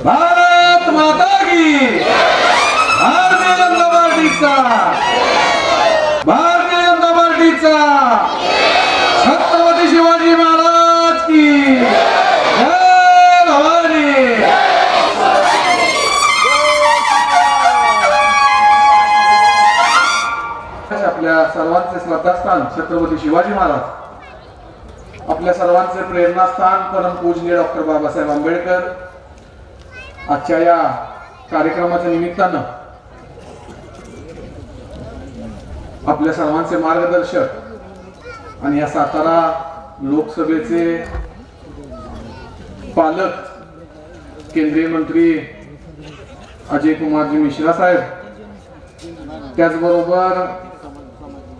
भारत माता की भारतीय जनता पार्टीचा छत्रपती शिवाजी महाराज की जय भवानी। आपल्या सर्वांचे श्रद्धास्थान छत्रपती शिवाजी महाराज, आपल्या सर्वांचे प्रेरणास्थान परमपूजनीय डॉक्टर बाबासाहेब आंबेडकर। आजच्या या कार्यक्रमाच्या निमित्तानं आपल्या सर्वांचे मार्गदर्शक आणि या सातारा लोकसभेचे पालक केंद्रीय मंत्री अजय कुमारजी मिश्रा साहेब, त्याचबरोबर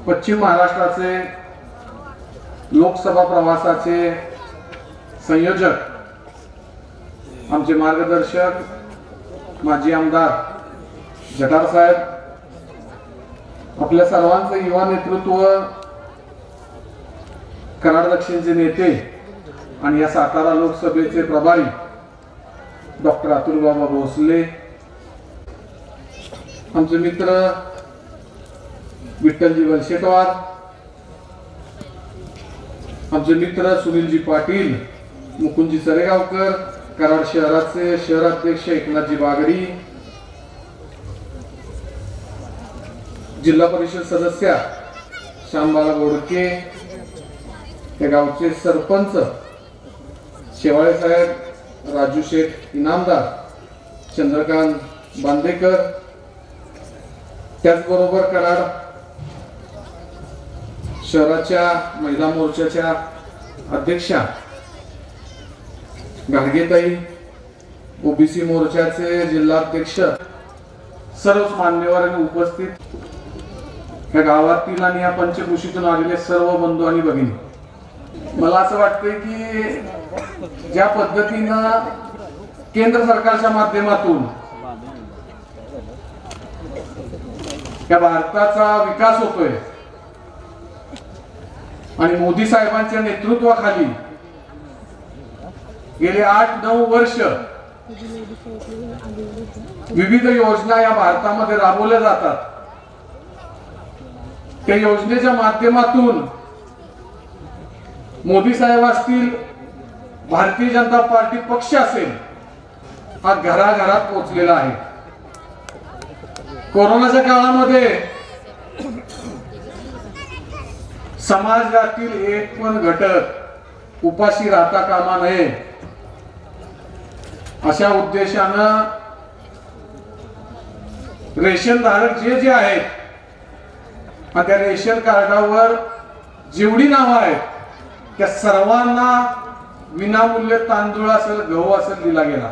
पश्चिम महाराष्ट्राचे लोकसभा प्रवासाचे संयोजक आमचे मार्गदर्शक माजी आमदार जटार साहेब, आपल्या सर्वांचे युवा नेतृत्व, कराड दक्षिणचे नेते आणि या सातारा लोकसभेचे प्रभारी डॉक्टर अतुल बाबा भोसले, आमचे मित्र विठ्ठलजी वलशेटवार, आमचे मित्र सुनीलजी पाटील, मुकुंदजी सरेगावकर, कराड शहराचे शहराध्यक्ष एकनाथजी बागडी, जिल्हा परिषद सदस्य श्यामबाला गोडके, त्या गावचे सरपंच शेवाळे साहेब, राजू शेठ इनामदार, चंद्रकांत बांदेकर, त्याचबरोबर कराड शहराच्या महिला मोर्चाच्या अध्यक्षा गाडगेताई, ओबीसी मोर्चाचे जिल्हाध्यक्ष, सर्व मान्यवरांनी उपस्थित या गावातील आणि या पंचकृषीतून आलेले सर्व बंधू आणि भगिनी, मला असं वाटतंय की ज्या पद्धतीनं केंद्र सरकारच्या माध्यमातून या भारताचा विकास होतोय आणि मोदी साहेबांच्या नेतृत्वाखाली गेले 8-9 वर्ष विविध योजना या भारतामध्ये राबवल्या जातात। त्या योजनेच्या माध्यमातून मोदी साहेब असतील, भारतीय जनता पार्टी पक्ष असेल, हा घराघरात पोहोचलेला आहे। कोरोनाच्या काळामध्ये समाजातील एक पण घटक उपाशी राहता कामा नये अशा उद्देशानं रेशन धारक जे आहेत त्या रेशन कार्डावर जेवढी नावं आहेत त्या सर्वांना विनामूल्य तांदूळ असेल, गहू असेल दिला गेला।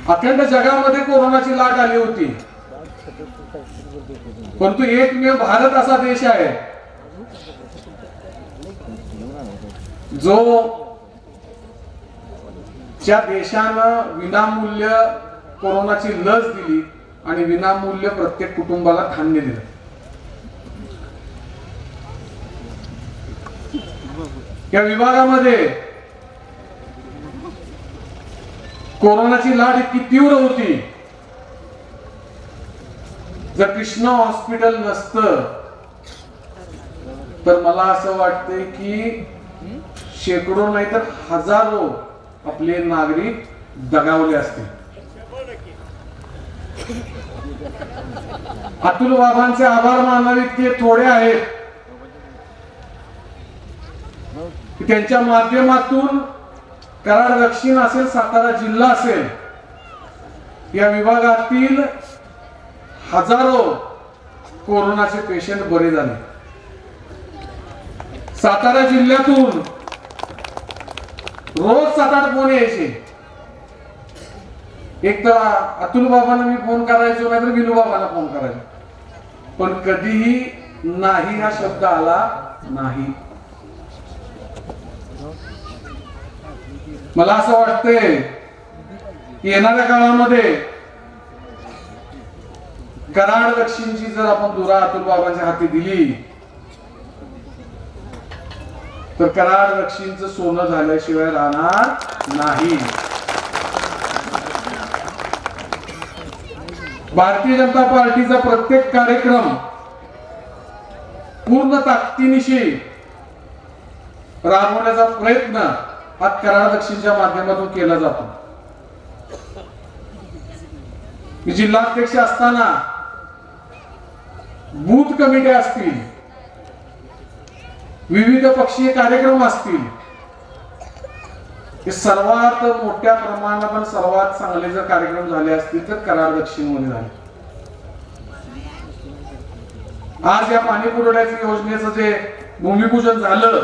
अखंड जगामध्ये कोरोनाची लाट आली होती, परंतु एकमेव भारत असा देश आहे जो ज्या देशानं विनामूल्य कोरोनाची लस दिली आणि विनामूल्य प्रत्येक कुटुंबाला धान्य दिलं। या विभागामध्ये कोरोनाची लाट इतकी तीव्र होती, जर कृष्णा हॉस्पिटल नसतं तर मला असं वाटतंय की शेकडो नाही तर हजारो आपले नागरिक दगावले असतील। अतुल बाबांचे आभार मानावे इतके थोडे आहेत की त्यांच्या माध्यमातून कराड दक्षिण असेल, सातारा जिल्हा असेल, या विभागातील हजारो कोरोनाचे पेशंट बरे झाले। सातारा जिल्ह्यातून रोज 7-8 फोन यायचे, एक तर अतुल बाबांना मी फोन करायचो, नाहीतर विनू बाबांना फोन करायचो, पण कधीही नाही हा शब्द आला नाही। मला असं वाटतंय की येणाऱ्या काळामध्ये कराड दक्षिणची जर आपण धुरा अतुल बाबांच्या हाती दिली तर कराड दक्षिणचं सोनं झाल्याशिवाय राहणार नाही। भारतीय जनता पार्टीचा प्रत्येक कार्यक्रम पूर्ण ताकदीनिशी राबवण्याचा प्रयत्न हा कराड दक्षिणच्या माध्यमातून केला जातो. मी जिल्हाध्यक्ष असताना बूथ कमिट्या असतील, विविध पक्षीय कार्यक्रम असतील, हे सर्वात मोठ्या प्रमाणात सर्वात चांगले जर कार्यक्रम झाले असतील तर कराड दक्षिण मध्ये झाले. आज या पाणी पुरवठ्याच्या योजनेचं जे भूमिपूजन झालं,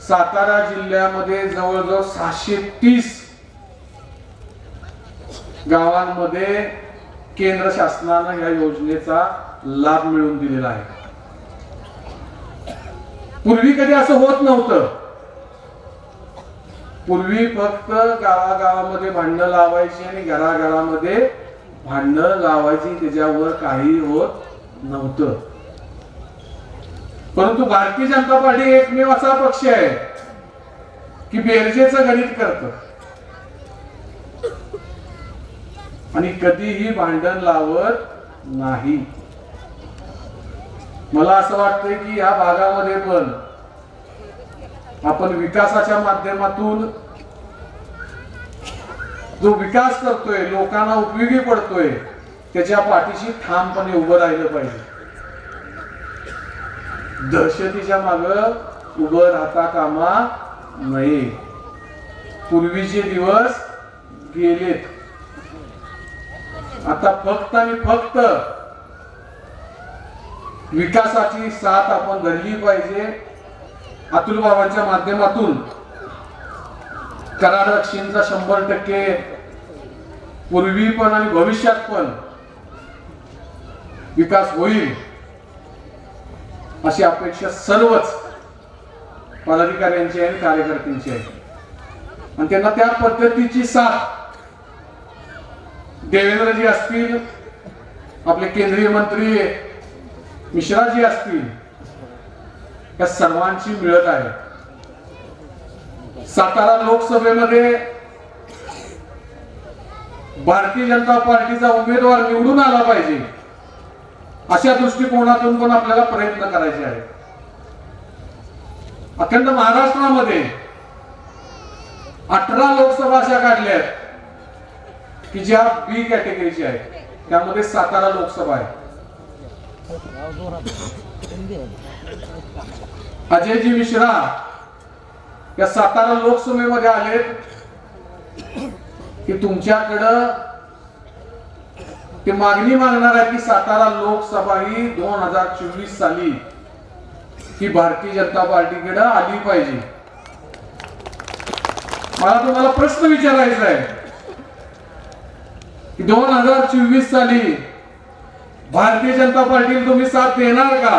सातारा जिल्ह्यामध्ये जवळजवळ 630 गावांमध्ये केंद्र शासनानं या योजनेचा लाभ मिळवून दिलेला आहे. पूर्वी कधी असं होत नव्हतं. पूर्वी फक्त गावागावामध्ये भांडणं लावायची आणि घराघरामध्ये भांडणं लावायची, त्याच्यावर काही होत नव्हतं. परंतु भारतीय जनता पार्टी एकमेव असा पक्ष आहे की बेरजेचं गणित करतं आणि कधीही भांडण लावत नाही. मला असं वाटतंय की या भागामध्ये पण आपण विकासाच्या माध्यमातून जो विकास करतोय, लोकांना उपयोगी पडतोय, त्याच्या पाठीशी ठामपणे उभं राहिलं पाहिजे. दहशतीच्या मागे उभं राहता कामा नये. पूर्वीचे दिवस गेलेत. आता फक्त आणि फक्त विकासाची साथ आपण धरली पाहिजे. अतुल बाबांच्या माध्यमातून कराड दक्षिणचा 100% पूर्वी पण आणि भविष्यात पण विकास होईल अशी अपेक्षा सर्वच पदाधिकाऱ्यांची आणि कार्यकर्त्यांची आहे. आणि त्यांना त्या पद्धतीची साथ देवेंद्रजी असतील, आपले केंद्रीय मंत्री मिश्राजी असतील, या सर्वांची मिळत आहे. सातारा लोकसभेमध्ये भारतीय जनता पार्टीचा उमेदवार निवडून आला पाहिजे अशा दृष्टिकोनातून पण आपल्याला प्रयत्न करायचे आहे. अखंड महाराष्ट्रामध्ये 18 लोकसभा अशा काढल्यात की ज्या बी कॅटेगरीची आहेत. त्यामध्ये सातारा लोकसभा आहे. अजयजी मिश्रा या सातारा लोकसभेमध्ये आलेत की तुमच्याकडं ते मागणी मागणार आहे की सातारा लोकसभा ही 2024 साली ही भारतीय जनता पार्टीकडे आली पाहिजे. मला तुम्हाला प्रश्न विचारायचा आहे की 2024 साली भारतीय जनता पार्टीला तुम्ही साथ देणार का?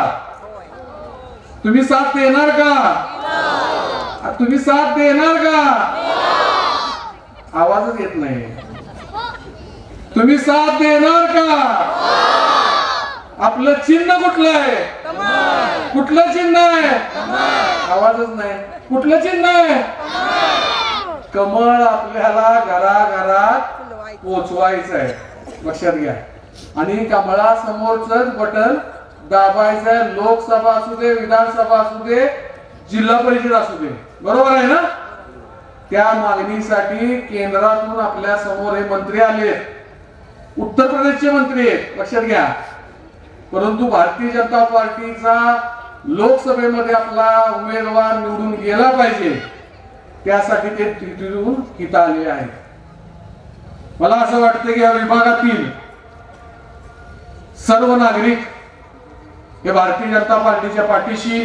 तुम्ही साथ देणार का? तुम्ही साथ देणार का? आवाजच येत नाही. तुम्ही साथ देणार का? आपलं चिन्ह कुठलं आहे? कुठलं चिन्ह आहे? आवाजच नाही. कुठलं चिन्ह आहे? कमळ आपल्याला घराघरात पोचवायचं आहे, लक्षात घ्या. आणि कमळासमोरच बटन दाबायचं आहे. लोकसभा असू दे, विधानसभा असू दे, जिल्हा परिषद असू दे, बरोबर आहे ना? त्या मागणीसाठी केंद्रातून आपल्या समोर हे मंत्री आले, उत्तर प्रदेशचे मंत्री आहेत, लक्षात घ्या. परंतु भारतीय जनता पार्टीचा लोकसभेमध्ये आपला उमेदवार निवडून गेला पाहिजे, त्यासाठी ते तिथून इथं आले आहेत. मला असं वाटतं की या विभागातील सर्व नागरिक हे भारतीय जनता पार्टीच्या पाठीशी,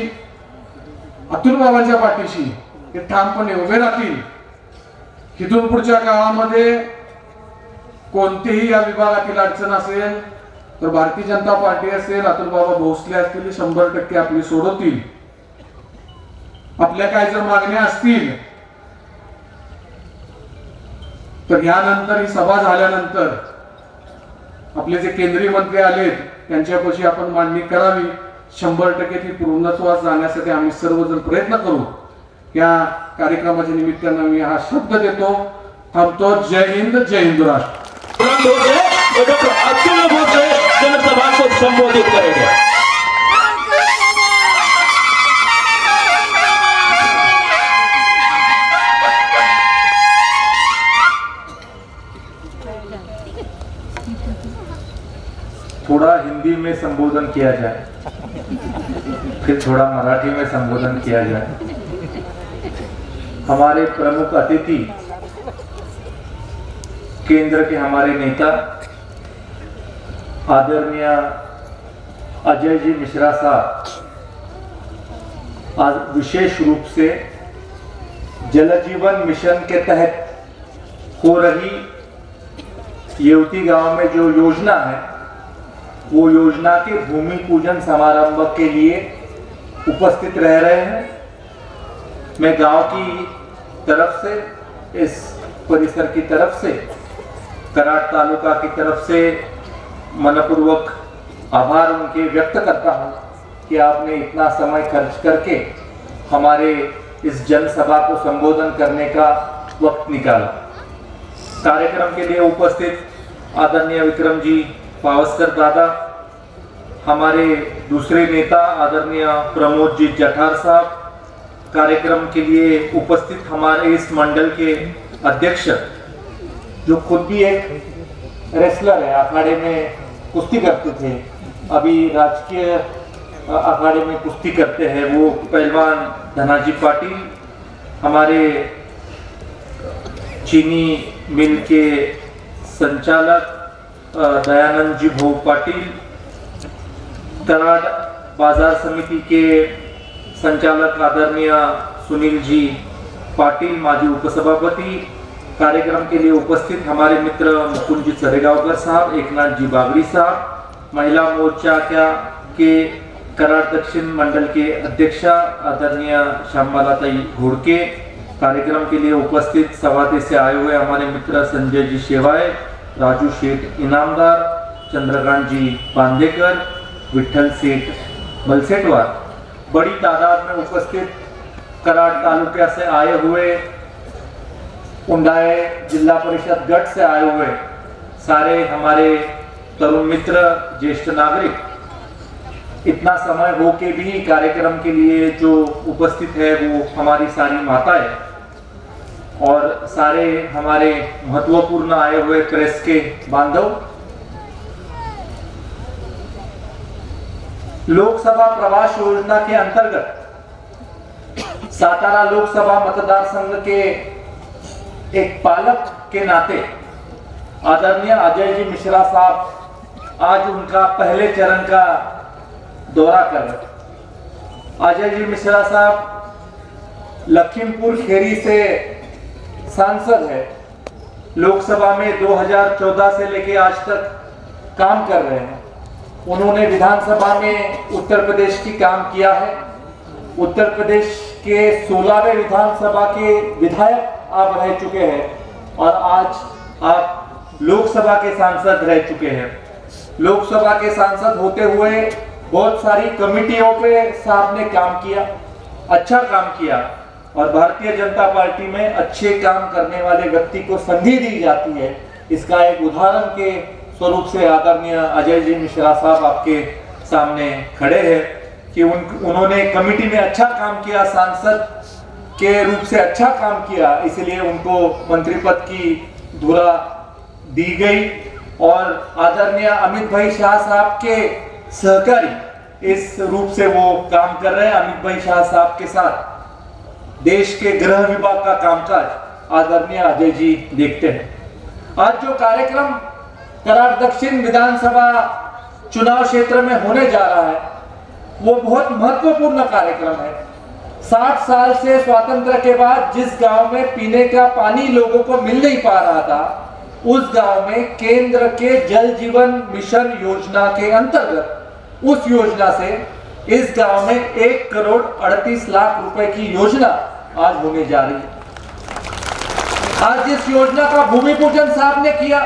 अतुल बाबांच्या पाठीशी हे ठामपणे उभे राहतील. इथून पुढच्या काळामध्ये कोणतीही या विभागातील अडचण असेल तर भारतीय जनता पार्टी असेल, अतुल बाबा भोसले असतील, 100% आपली सोडवतील. आपल्या काय जर मागण्या असतील तर यानंतर ही सभा झाल्यानंतर आपले जे केंद्रीय मंत्री आलेत त्यांच्यापाशी आपण मांडणी करावी. 100% ती पूर्णत्वास जाण्यासाठी आम्ही सर्वजण प्रयत्न करू. या कार्यक्रमाच्या निमित्तानं मी हा शब्द देतो, थांबतो. जय हिंद, जय हिंद राष्ट्र. वो डॉक्टर अब्दुल भोसले जनसभा को संबोधित करेंगे। थोड़ा हिंदी में संबोधन किया जाए, फिर थोड़ा मराठी में संबोधन किया जाए। हमारे प्रमुख अतिथि, केंद्र के हमारे नेता आदरणीय अजय जी मिश्रा साहब आज विशेष रूप से जल जीवन मिशन के तहत हो रही येवती गांव में जो योजना है, वो योजना के भूमि पूजन समारंभ के लिए उपस्थित रह रहे हैं। मैं गांव की तरफ से, इस परिसर की तरफ से, कराड़ तालुका की तरफ से मनपूर्वक आभार उनके व्यक्त करता हूं कि आपने इतना समय खर्च करके हमारे इस जनसभा को संबोधन करने का वक्त निकाला। कार्यक्रम के लिए उपस्थित आदरणीय विक्रम जी पावस्कर दादा, हमारे दूसरे नेता आदरणीय प्रमोद जी जठार साहब, कार्यक्रम के लिए उपस्थित हमारे इस मंडल के अध्यक्ष जो खुद भी एक रेसलर है, अखाड़े में कुश्ती करते थे, अभी राजकीय अखाड़े में कुश्ती करते हैं, वो पहलवान धनाजी पाटिल, हमारे चीनी मिल के संचालक दयानंद जी भोग पाटिल, कराड़ बाजार समिति के संचालक आदरणीय सुनील जी पाटिल, माजी उपसभापति, कार्यक्रम के लिए उपस्थित हमारे मित्र मुकुंद जी सरेगांवकर साहब, एकनाथ जी बागड़ी साहब, महिला मोर्चा के कराड़ दक्षिण मंडल के अध्यक्षा आदरणीय श्यामबालाताई घोड़के, कार्यक्रम के लिए उपस्थित सवाते से आए हुए हमारे मित्र संजय जी शेवाए, राजू शेठ इनामदार, चंद्रकांत जी बांदेकर, विठल सेठ बलसेटवार, बड़ी तादाद में उपस्थित कराड़ तालुका से आए हुए, उंडाए जिला परिषद गढ़ से आए हुए सारे हमारे तरुण मित्र, ज्येष्ठ नागरिक, इतना समय हो के भी कार्यक्रम के लिए जो उपस्थित है वो हमारी सारी माताएं और सारे हमारे महत्वपूर्ण आए हुए प्रेस के बांधव। लोकसभा प्रवास योजना के अंतर्गत सातारा लोकसभा मतदार संघ के एक पालक के नाते आदरणीय अजय जी मिश्रा साहब आज उनका पहले चरण का दौरा कर रहे। अजय जी मिश्रा साहब लखीमपुर खेरी से सांसद है, लोकसभा में 2014 से लेके आज तक काम कर रहे हैं। उन्होंने विधानसभा में उत्तर प्रदेश की काम किया है, उत्तर प्रदेश के 16वें विधानसभा के विधायक आप रह चुके हैं और आज आप लोकसभा के सांसद रह चुके हैं। लोकसभा के सांसद होते हुए बहुत सारी कमिटियों पे साहब ने काम किया, अच्छा काम किया और भारतीय जनता पार्टी में अच्छे काम करने वाले व्यक्ति को संधि दी जाती है। इसका एक उदाहरण के स्वरूप से आदरणीय अजय जी मिश्रा साहब आपके सामने खड़े हैं कि उन्होंने कमिटी में अच्छा काम किया, सांसद के रूप से अच्छा काम किया, इसलिए उनको मंत्री पद की धुरा दी गई और आदरणीय अमित भाई शाह साहब के सहकारी इस रूप से वो काम कर रहे हैं। अमित भाई शाह साहब के साथ देश के गृह विभाग का कामकाज आदरणीय अजय जी देखते हैं। आज जो कार्यक्रम कराड़ दक्षिण विधानसभा चुनाव क्षेत्र में होने जा रहा है वो बहुत महत्वपूर्ण कार्यक्रम है। 60 साल से स्वातंत्र के बाद जिस गांव में पीने का पानी लोगों को मिल नहीं पा रहा था, उस गांव में केंद्र के जल जीवन मिशन योजना के अंतर्गत उस योजना से इस गांव में 1 करोड़ 38 लाख रुपए की योजना आज होने जा रही है। आज इस योजना का भूमि पूजन साहब ने किया।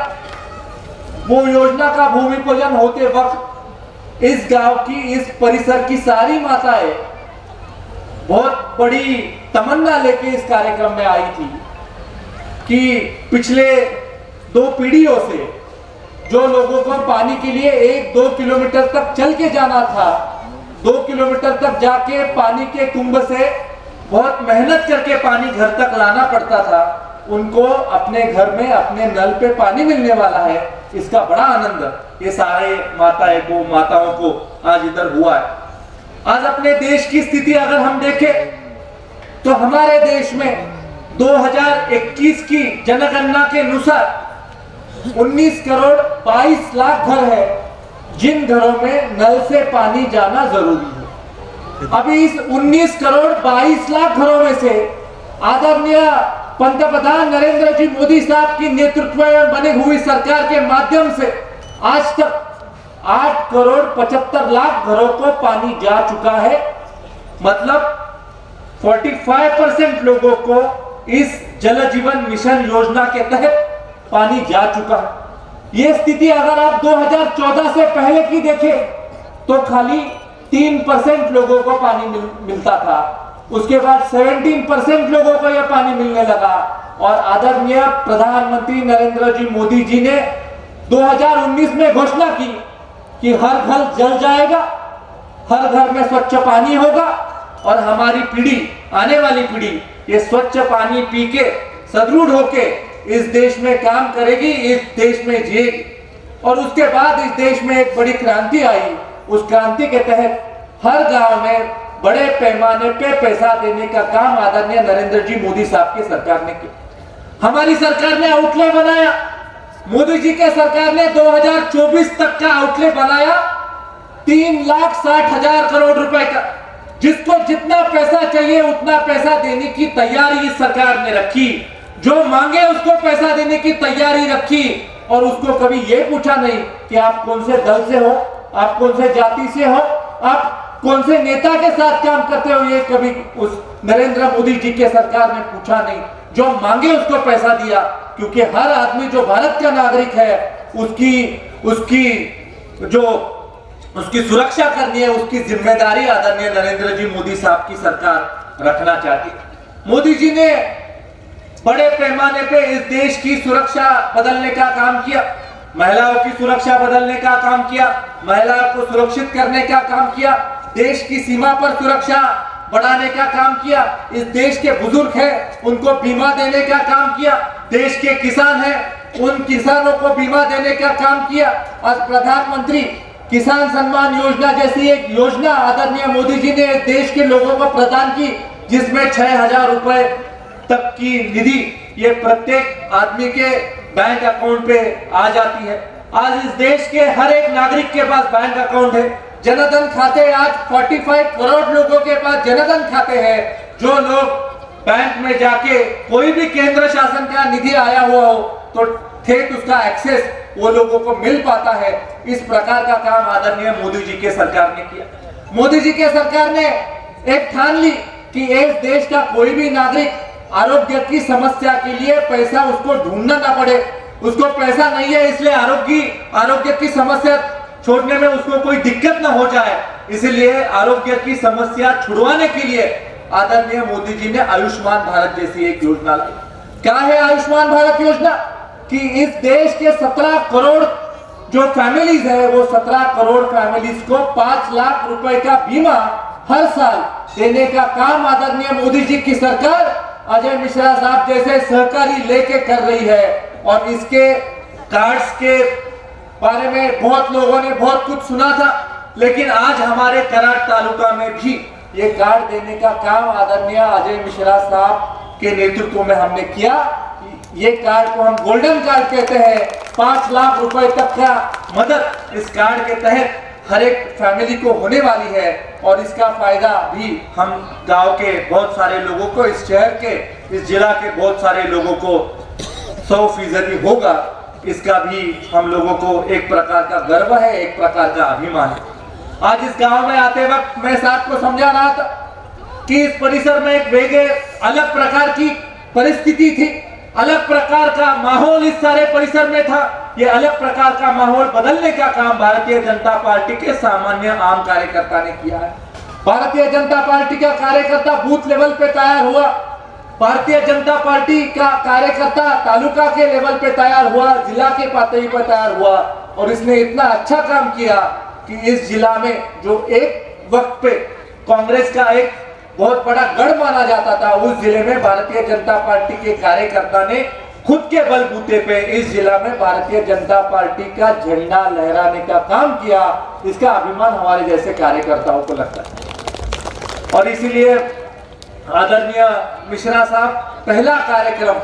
वो योजना का भूमि पूजन होते वक्त इस गांव की, इस परिसर की सारी माताएं बहुत बड़ी तमन्ना लेके इस कार्यक्रम में आई थी कि पिछले 2 पीढ़ियों से जो लोगों को पानी के लिए 1-2 किलोमीटर तक चल के जाना था, 2 किलोमीटर तक जाके पानी के कुंभ से बहुत मेहनत करके पानी घर तक लाना पड़ता था, उनको अपने घर में अपने नल पे पानी मिलने वाला है। इसका बड़ा आनंद ये सारे माताओं को आज इधर हुआ है। आज अपने देश की स्थिति अगर हम देखें तो हमारे देश में 2021 की जनगणना के अनुसार 19 करोड़ 22 लाख घर है जिन घरों में नल से पानी जाना जरूरी है। अभी इस 19 करोड़ 22 लाख घरों में से आदरणीय पंतप्रधान नरेंद्र जी मोदी साहब की नेतृत्व में बनी हुई सरकार के माध्यम से आज तक 8 करोड़ 75 लाख घरों को पानी जा चुका है। मतलब 45% लोगों को इस जल जीवन मिशन योजना के तहत पानी जा चुका है। ये स्थिति अगर आप 2014 से पहले की देखें तो खाली 3% लोगों को पानी मिलता था। उसके बाद 17% लोगों को यह पानी मिलने लगा और आदरणीय प्रधानमंत्री नरेंद्र जी मोदी जी ने 2019 में घोषणा की कि हर घर जल जाएगा, हर घर में स्वच्छ पानी होगा और हमारी पीढ़ी, आने वाली पीढ़ी ये स्वच्छ पानी पी के सदृढ़ होके इस देश में काम करेगी, इस देश में जिएगी। और उसके बाद इस देश में एक बड़ी क्रांति आई। उस क्रांति के तहत हर गांव में बड़े पैमाने पे पैसा देने का काम आदरणीय नरेंद्र जी मोदी साहब की सरकार ने किया। हमारी सरकार ने आउटले बनाया, मोदी जी के सरकार ने 2024 तक का आउटले बनाया 3,60,000 करोड़ रुपए का। जिसको जितना पैसा चाहिए उतना पैसा देने की तैयारी इस सरकार ने रखी, जो मांगे उसको पैसा देने की तैयारी रखी और उसको कभी ये पूछा नहीं कि आप कौन से दल से हो, आप कौन से जाति से हो, आप कौन से नेता के साथ काम करते हो, ये कभी उस नरेंद्र मोदी जी के सरकार ने पूछा नहीं। जो मांगे उसको पैसा दिया, क्योंकि हर आदमी जो भारत का नागरिक है उसकी सुरक्षा करनी है, उसकी जिम्मेदारी आदरणीय नरेंद्र जी मोदी साहब की सरकार रखना चाहती है। मोदी जी ने बड़े पैमाने पे इस देश की सुरक्षा बदलने का काम किया, महिलाओं की सुरक्षा बदलने का काम किया, महिलाओं को सुरक्षित करने का काम किया, देश की सीमा पर सुरक्षा बढ़ाने का काम किया। इस देश के बुजुर्ग हैं उनको बीमा देने का काम किया, देश के किसान हैं उन किसानों को बीमा देने का काम किया। आज प्रधानमंत्री किसान सम्मान योजना जैसी एक योजना आदरणीय मोदी जी ने देश के लोगों को प्रदान की, जिसमें 6,000 रुपए तक की निधि ये प्रत्येक आदमी के बैंक अकाउंट पे आ जाती है। आज इस देश के हर एक नागरिक के पास बैंक अकाउंट है, जनधन खाते आज 45 करोड़ लोगों के पास जनधन खाते हैं। जो लोग बैंक में जाके कोई भी केंद्र शासन का निधि आया हुआ हो तो ठेठ उसका एक्सेस वो लोगों को मिल पाता है। इस प्रकार का काम आदरणीय मोदी जी के सरकार ने किया। मोदी जी के सरकार ने एक ठान ली कि इस देश का कोई भी नागरिक आरोग्य की समस्या के लिए पैसा उसको ढूंढना ना पड़े। उसको पैसा नहीं है इसलिए आरोग्य की समस्या छोड़ने में उसको कोई दिक्कत ना हो जाए, इसलिए आरोग्य की समस्या छुड़वाने के लिए आदरणीय मोदी जी ने आयुष्मान भारत जैसी एक योजना लाई। क्या है आयुष्मान भारत योजना? कि इस देश के 17 करोड़ जो फैमिलीज है वो 17 करोड़ फैमिलीज को 5 लाख रुपए का बीमा हर साल देने का काम आदरणीय मोदी जी की सरकार अजय मिश्रा साहब जैसे सहकारी लेके कर रही है। और इसके कार्ड्स के बारे में बहुत लोगों ने बहुत कुछ सुना था, लेकिन आज हमारे कराड़ तालुका में भी ये कार्ड देने का काम आदरणीय अजय मिश्रा साहब के नेतृत्व में हमने किया। ये कार्ड को हम गोल्डन कार्ड कहते हैं। 5 लाख रुपए तक का मदद इस कार्ड के तहत हर एक फैमिली को होने वाली है और इसका फायदा भी हम गांव के बहुत सारे लोगों को, इस शहर के, इस जिला के बहुत सारे लोगों को 100% होगा। इसका भी हम लोगों को एक प्रकार का गर्व है, एक प्रकार का अभिमान है। आज इस गांव में आते वक्त मैं साहब को समझा रहा था कि इस परिसर में एक वेगे अलग प्रकार की परिस्थिति थी, अलग प्रकार का माहौल इस सारे परिसर में था। ये अलग प्रकार का माहौल बदलने का काम भारतीय जनता पार्टी के सामान्य आम कार्यकर्ता ने किया है। भारतीय जनता पार्टी का कार्यकर्ता बूथ लेवल पे तैयार हुआ, भारतीय जनता पार्टी का कार्यकर्ता तालुका के लेवल पे तैयार हुआ, जिला के पातळी पर तैयार हुआ। और इसने इतना अच्छा काम किया कि इस जिला में जो एक वक्त पे कांग्रेस का एक बहुत बड़ा गढ़ माना जाता था, उस जिले में भारतीय जनता पार्टी के कार्यकर्ता ने खुद के बलबूते पे इस जिला में भारतीय जनता पार्टी का झंडा लहराने का काम किया। इसका अभिमान हमारे जैसे कार्यकर्ताओं को लगता है। और इसीलिए आदरणीय मिश्रा साहब, पहला कार्यक्रम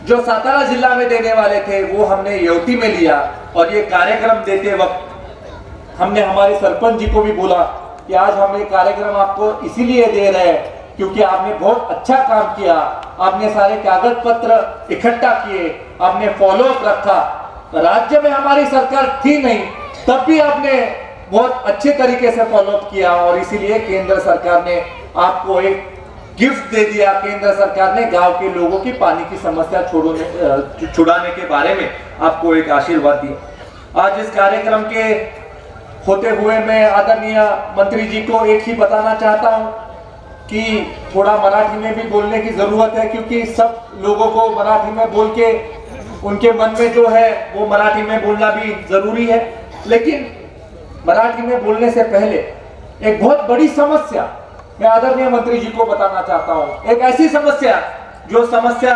जो सातारा जिला में देने वाले थे वो हमने येवती में लिया, और ये कार्यक्रम देते वक्त हमने हमारे सरपंच जी को भी बोला कि आज हम ये कार्यक्रम आपको इसीलिए दे रहे हैं क्योंकि आपने बहुत अच्छा काम किया, आपने सारे कागज पत्र इकट्ठा किए, आपने फॉलो अप रखा। राज्य में हमारी सरकार थी नहीं, तब भी आपने बहुत अच्छे तरीके से फॉलो अप किया, और इसीलिए केंद्र सरकार ने आपको एक गिफ्ट दे दिया। केंद्र सरकार ने गांव के लोगों की पानी की समस्या छुड़ाने के बारे में आपको एक आशीर्वाद दिया। आज इस कार्यक्रम के होते हुए मैं आदरणीय मंत्री जी को एक ही बताना चाहता हूं कि थोड़ा मराठी में भी बोलने की जरूरत है, क्योंकि सब लोगों को मराठी में बोल के उनके मन में जो है वो मराठी में बोलना भी जरूरी है। लेकिन मराठी में बोलने से पहले एक बहुत बड़ी समस्या मैं आदरणीय मंत्री जी को बताना चाहता हूं। एक ऐसी समस्या जो समस्या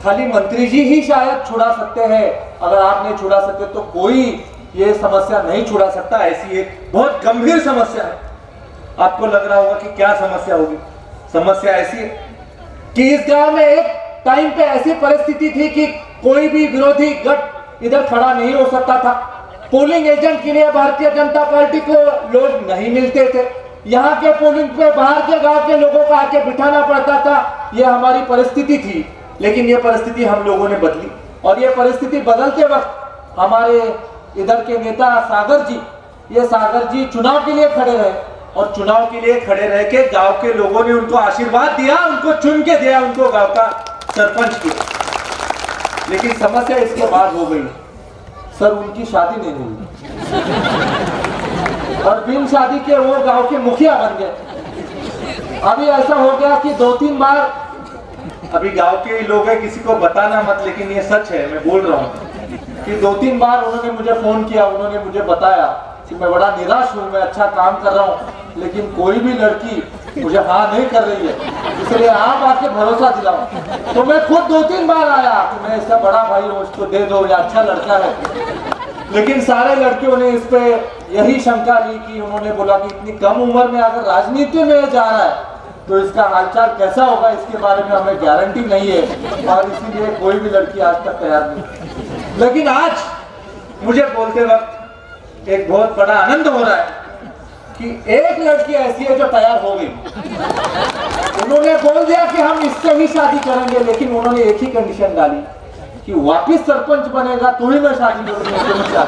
खाली मंत्री जी ही शायद छुड़ा सकते हैं, अगर आप नहीं छुड़ा सकते तो कोई ये समस्या नहीं छुड़ा सकता। ऐसी एक बहुत गंभीर समस्या है। आपको लग रहा होगा कि क्या समस्या होगी। समस्या ऐसी है कि इस गांव में एक टाइम पे ऐसी परिस्थिति थी कि कोई भी विरोधी गट इधर खड़ा नहीं हो सकता था। पोलिंग एजेंट के लिए भारतीय जनता पार्टी को लोग नहीं मिलते थे। यहाँ के पोलिंग पे बाहर के गांव के लोगों को आके बिठाना पड़ता था। ये हमारी परिस्थिति थी, लेकिन ये परिस्थिति हम लोगों ने बदली, और ये परिस्थिति बदलते वक्त हमारे इधर के नेता सागर जी चुनाव के लिए खड़े रहे, और चुनाव के लिए खड़े रह के गांव के लोगों ने उनको आशीर्वाद दिया, उनको चुन के दिया, उनको गांव का सरपंच किया। लेकिन समस्या इसके बाद हो गई, सर उनकी शादी नहीं हुई और बिन शादी के वो गांव के मुखिया बन गए। अभी ऐसा हो गया कि 2-3 बार, अभी गांव के लोग हैं, किसी को बताना मत, लेकिन ये सच है, मैं बोल रहा हूँ कि 2-3 बार उन्होंने मुझे फोन किया, उन्होंने मुझे बताया कि मैं बड़ा निराश हूँ, मैं अच्छा काम कर रहा हूँ, लेकिन कोई भी लड़की मुझे हाँ नहीं कर रही है, इसलिए आप आके भरोसा दिलाओ। तो मैं खुद 2-3 बार आया कि मैं इसका बड़ा भाई हूँ, उसको दे दो, या अच्छा लड़का है। लेकिन सारे लड़कियों ने इस पे यही शंका ली कि उन्होंने बोला कि इतनी कम उम्र में अगर राजनीति में जा रहा है तो इसका हालचाल कैसा होगा, इसके बारे में हमें गारंटी नहीं है, और इसीलिए कोई भी लड़की आज तक तैयार नहीं। लेकिन आज मुझे बोलते वक्त एक बहुत बड़ा आनंद हो रहा है कि एक लड़की ऐसी है जो तैयार हो गई। उन्होंने बोल दिया कि हम इससे ही शादी करेंगे, लेकिन उन्होंने एक ही कंडीशन डाली कि वापिस सरपंच बनेगा तो ही मैं शादी करूंगा।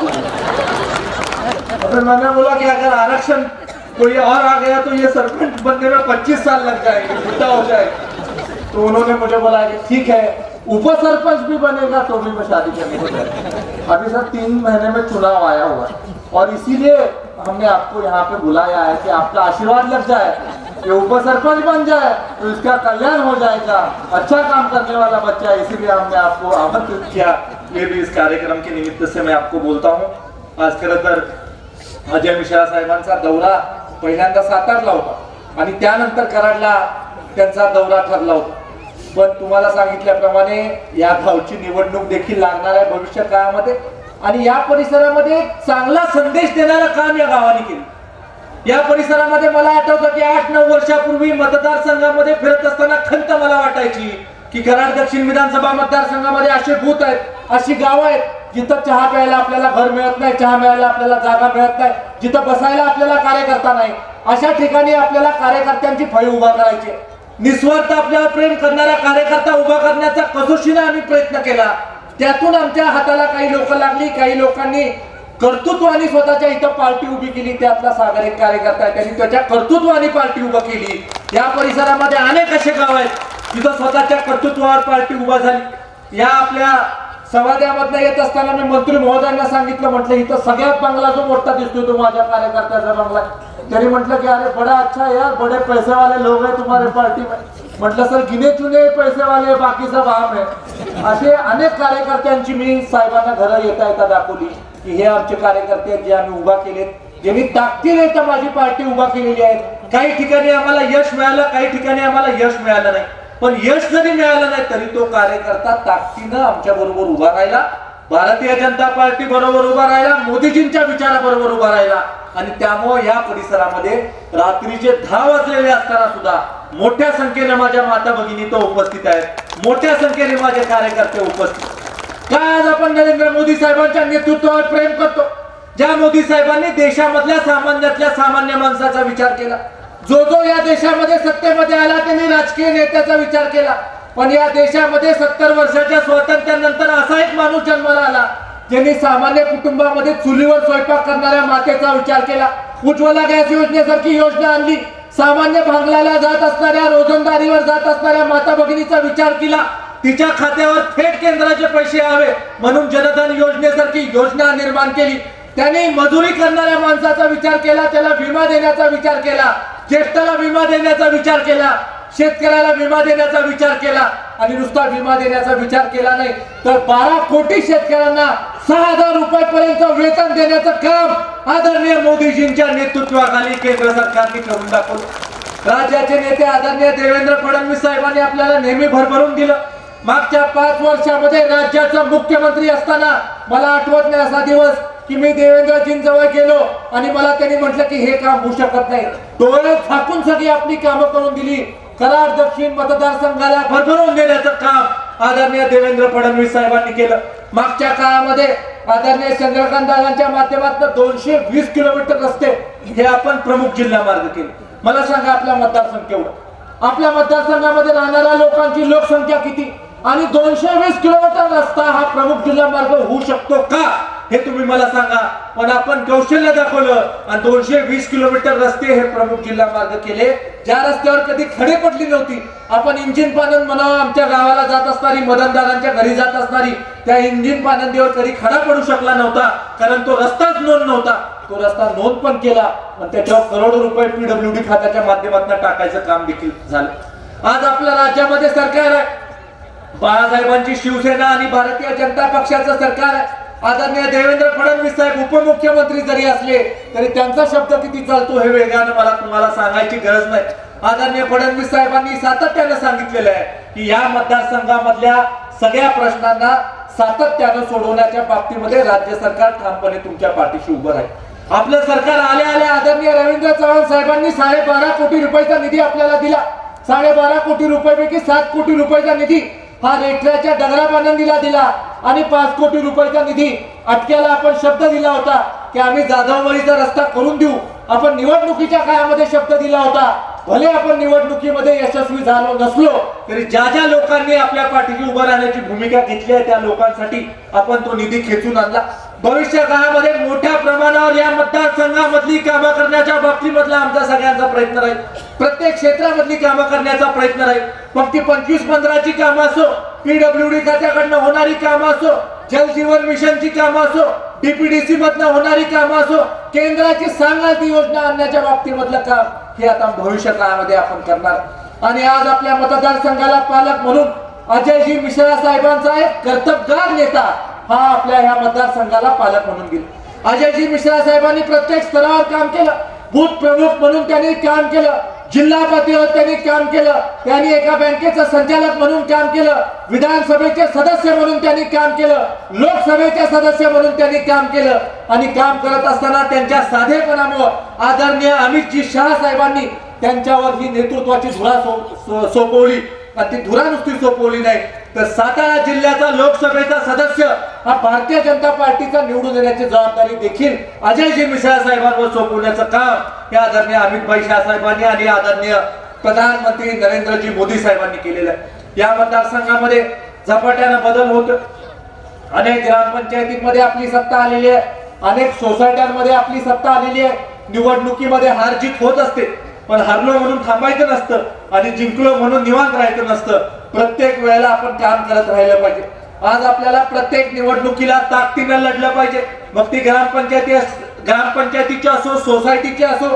और फिर मैंने बोला कि अगर आरक्षण कोई और आ गया तो ये सरपंच बनने में 25 साल लग जाएंगे, बुढ़ा हो जाएगा। तो उन्होंने मुझे बोला कि ठीक है, उप सरपंच भी बनेगा तो भी मैं शादी करने को तैयार। अभी सर 3 महीने में चुनाव आया हुआ है, और इसीलिए हमने आपको यहाँ पे बुलाया है कि आपका आशीर्वाद लग जाए, कि उप सरपंच बन जाए तो इसका कल्याण हो जाएगा। अच्छा काम करने वाला बच्चा है, इसीलिए हमने आपको आमंत्रित किया। ये भी इस कार्यक्रम के निमित्त से मैं आपको बोलता हूँ। आज खरं तर अजय मिश्रा साहेबांचा दौरा पहिल्यांदा सातारला होता आणि त्यानंतर कराडला त्यांचा दौरा ठरला होता, पण तुम्हाला सांगितल्याप्रमाणे या गावची निवडणूक देखील लागणार आहे भविष्य काळामध्ये, आणि या परिसरामध्ये एक चांगला संदेश देणारा काम या गावाने केलं। या परिसरामध्ये मला आठवतं की 8-9 वर्षापूर्वी मतदारसंघामध्ये फिरत असताना खंत मला वाटायची की कराड दक्षिण विधानसभा मतदारसंघामध्ये असे भूत आहेत, अशी गावं आहेत जिथं चहा प्यायला आपल्याला घर मिळत नाही, चहा प्यायला आपल्याला जागा मिळत नाही, जिथं बसायला आपल्याला कार्यकर्ता नाही, अशा ठिकाणी आपल्याला कार्यकर्त्यांची फळी उभा करायची। निस्वार्थ आपल्याला प्रेम करणारा कार्यकर्ता उभा करण्याचा कसोशीने आम्ही प्रयत्न केला। त्यातून आमच्या हाताला काही लोक लागली, काही लोकांनी कर्तृत्वाने स्वतःच्या इथं पार्टी उभी केली। त्यातला सागर एक कार्यकर्ता आहे, त्यांनी त्याच्या कर्तृत्वाने पार्टी उभा केली। या परिसरामध्ये अनेक असे गाव आहेत जिथं स्वतःच्या कर्तृत्वावर पार्टी उभा झाली। या आपल्या संवादामधनं येत असताना मी मंत्री महोदयांना सांगितलं, म्हटलं इथं सगळ्यात बंगला जो मोठा दिसतोय तो माझ्या कार्यकर्त्याचा बंगला। त्यांनी म्हटलं की अरे बड़ा अच्छा है यार, बड़े पैसे वाले लोग हैं तुम्हारे पार्टी में। म्हटलं सर गिने चुने पैसे वाले बाकी सब आम आहे. असे अनेक कार्यकर्त्यांची मी साहेबांना घरं येता येता दाखवली की हे आमचे कार्यकर्ते जे आम्ही उभा केलेत, ज्यांनी ताकदीने तर माझी पार्टी उभा केलेली आहे. काही ठिकाणी आम्हाला यश मिळालं, काही ठिकाणी आम्हाला यश मिळालं नाही, पण यश जरी मिळालं नाही तरी तो कार्यकर्ता ताकदीनं आमच्या बरोबर उभा राहिला, भारतीय जनता पार्टी बरोबर उभा राहिला, मोदीजींच्या विचाराबरोबर उभा राहिला. आणि त्यामुळे या परिसरामध्ये रात्रीचे 10 वाजलेले असताना सुद्धा मोठ्या संख्येने माझ्या माता भगिनी तो उपस्थित आहेत, मोठ्या संख्येने माझे कार्यकर्ते उपस्थित. काय आज आपण नरेंद्र मोदी साहेबांच्या नेतृत्वावर प्रेम करतो, ज्या मोदी साहेबांनी देशामधल्या सामान्यातल्या सामान्य माणसाचा विचार केला. जो जो या देशामध्ये सत्तेमध्ये आला त्यांनी राजकीय नेत्याचा विचार केला, पण या देशामध्ये 70 वर्षाच्या स्वातंत्र्यानंतर असा एक माणूस जन्माला आला ज्यांनी सामान्य कुटुंबामध्ये चुलीवर स्वयंपाक करणाऱ्या मातेचा विचार केला, उज्ज्वला गॅस योजनेसारखी योजना आणली, सामान्य भांगलाला जात असणाऱ्या, रोजंदारीवर जात असणाऱ्या माता भगिनीचा विचार केला, तिच्या खात्यावर थेट केंद्राचे पैसे यावे म्हणून जनधन योजनेसारखी योजना निर्माण केली. त्यांनी मजुरी करणाऱ्या माणसाचा विचार केला, त्याला विमा देण्याचा विचार केला, ज्येष्ठाला विमा देण्याचा विचार केला, शेतकऱ्याला विमा देण्याचा विचार केला. आणि नुसता विमा देण्याचा विचार केला नाही तर 12 कोटी शेतकऱ्यांना 6,000 रुपयापर्यंत वेतन देण्याचं काम आदरणीय मोदीजींच्या नेतृत्वाखाली केंद्र सरकारने करून दाखवलं. राज्याचे नेते आदरणीय देवेंद्र फडणवीस साहेबांनी आपल्याला नेहमी भरभरून दिलं. मागच्या 5 वर्षामध्ये राज्याचा मुख्यमंत्री असताना मला आठवत नाही असा दिवस की मी देवेंद्रजींजवळ गेलो आणि मला त्यांनी म्हटलं की हे काम होऊ शकत नाही. डोळे झाकून सगळी आपली कामं करून दिली. कराड दक्षिण मतदारसंघाला भरभरून देण्याचं काम आदरणीय देवेंद्र फडणवीस साहेबांनी केलं. मागच्या काळामध्ये आदरणीय चंद्रकांत दादांच्या माध्यमातून 220 किलोमीटर रस्ते हे आपण प्रमुख जिल्हा मार्ग केले. मला सांगा आपला मतदारसंघ केवढा, आपल्या मतदारसंघामध्ये राहणाऱ्या लोकांची लोकसंख्या किती, आणि 220 किलोमीटर रस्ता हा प्रमुख जिल्हा मार्ग होऊ शकतो का हे तुम्ही मला सांगा. पण आपण कौशल्य दाखवलं आणि 220 किलोमीटर रस्ते हे प्रमुख जिल्हा मार्ग केले. ज्या रस्त्यावर कधी खडे पडली नव्हती, आपण इंजिन पानंद म्हणावं, आमच्या गावाला जात असणारी, मदनदारांच्या घरी जात असणारी त्या इंजिन पानंदीवर कधी खडा पडू शकला नव्हता, कारण तो रस्ताच नोंद नव्हता. तो रस्ता नोंद पण केला आणि त्याच्यावर करोडो रुपये PWD खात्याच्या माध्यमातून टाकायचं काम देखील झालं. आज आपल्या राज्यामध्ये सरकार आहे, बाळासाहेबांची शिवसेना आणि भारतीय जनता पक्षाचं सरकार आहे. आदरणीय देवेंद्र फडणवीस साहेब उपमुख्यमंत्री जरी असले तरी त्यांचा शब्द किती चालतो हे वेगाने मला तुम्हाला सांगायची गरज नाही. आदरणीय फडणवीस साहेबांनी सातत्याने सांगितलेलं आहे की या मतदारसंघामधल्या सगळ्या प्रश्नांना सातत्याने सोडवण्याच्या बाबतीमध्ये राज्य सरकार ठामपणे तुमच्या पाठीशी उभं राहील. आपलं सरकार आले आले आदरणीय रवींद्र चव्हाण साहेबांनी 12.5 कोटी रुपयाचा निधी आपल्याला दिला. 12.5 कोटी रुपयापैकी 7 कोटी रुपयाचा निधी हा रेठऱ्याच्या दगडा बांधणीला दिला आणि 5 कोटी रुपयाचा निधी अटक्याला आपण शब्द दिला होता की आम्ही जाधववाडीचा रस्ता करून देऊ. आपण निवडणुकीच्या काळामध्ये शब्द दिला होता. भले आपण निवडणुकीमध्ये यशस्वी झालो नसलो तरी ज्या ज्या लोकांनी आपल्या पाठीशी उभं राहण्याची भूमिका घेतली आहे त्या लोकांसाठी आपण तो निधी खेचून आणला. भविष्य काळामध्ये मोठ्या प्रमाणावर या मतदारसंघामधली कामं करण्याच्या बाबतीमधला आमचा सगळ्यांचा प्रयत्न राहील. प्रत्येक क्षेत्रामधली कामं करण्याचा प्रयत्न राहील. मग ती 25-15ची कामं असो, PWD खात्याकडनं होणारी कामं असो, जल जीवन मिशनची कामं असो, DPDC मधनं होणारी कामं असो, केंद्राची सांगाल ती योजना आणण्याच्या बाबतीमधलं काम हे आता भविष्य काळामध्ये आपण करणार. आणि आज आपल्या मतदारसंघाला पालक म्हणून अजयजी मिश्रा साहेबांचा एक कर्तबगार नेता हा आपल्या ह्या मतदारसंघाला पालक म्हणून गेला. अजयजी मिश्रा साहेबांनी प्रत्येक स्तरावर काम केलं. बूथ प्रमुख म्हणून त्यांनी काम केलं, जिल्हापतीवर त्यांनी काम केलं, त्यांनी एका बँकेचं संचालक म्हणून काम केलं, विधानसभेचे सदस्य म्हणून त्यांनी काम केलं, लोकसभेचे सदस्य म्हणून त्यांनी काम केलं. आणि काम करत असताना त्यांच्या साधेपणामुळे आदरणीय अमितजी शहा साहेबांनी त्यांच्यावर ही नेतृत्वाची धुरा सोपवली. आणि ती धुरा नुसती सोपवली नाही तर सातारा जिल्ह्याचा लोकसभेचा सदस्य हा भारतीय जनता पार्टीचा निवडून येण्याची जबाबदारी देखील अजयजी मिश्रा साहेबांवर सोपवण्याचं काम हे आदरणीय अमितभाई शहा साहेबांनी आणि आदरणीय प्रधानमंत्री नरेंद्रजी मोदी साहेबांनी केलेलं आहे. या मतदारसंघामध्ये झपाट्यानं बदल होत. अनेक ग्रामपंचायतीमध्ये आपली सत्ता आलेली आहे, अनेक सोसायट्यांमध्ये आपली सत्ता आलेली आहे. निवडणुकीमध्ये हार जीत होत असते, पण हरलो म्हणून थांबायचं नसतं आणि जिंकलो म्हणून निवांत राहायचं नसतं. प्रत्येक वेळेला आपण काम करत राहिलं पाहिजे. आज आपल्याला प्रत्येक निवडणुकीला ताकदीनं लढलं पाहिजे. मग ती ग्रामपंचायतीची असो, सोसायटीची असो,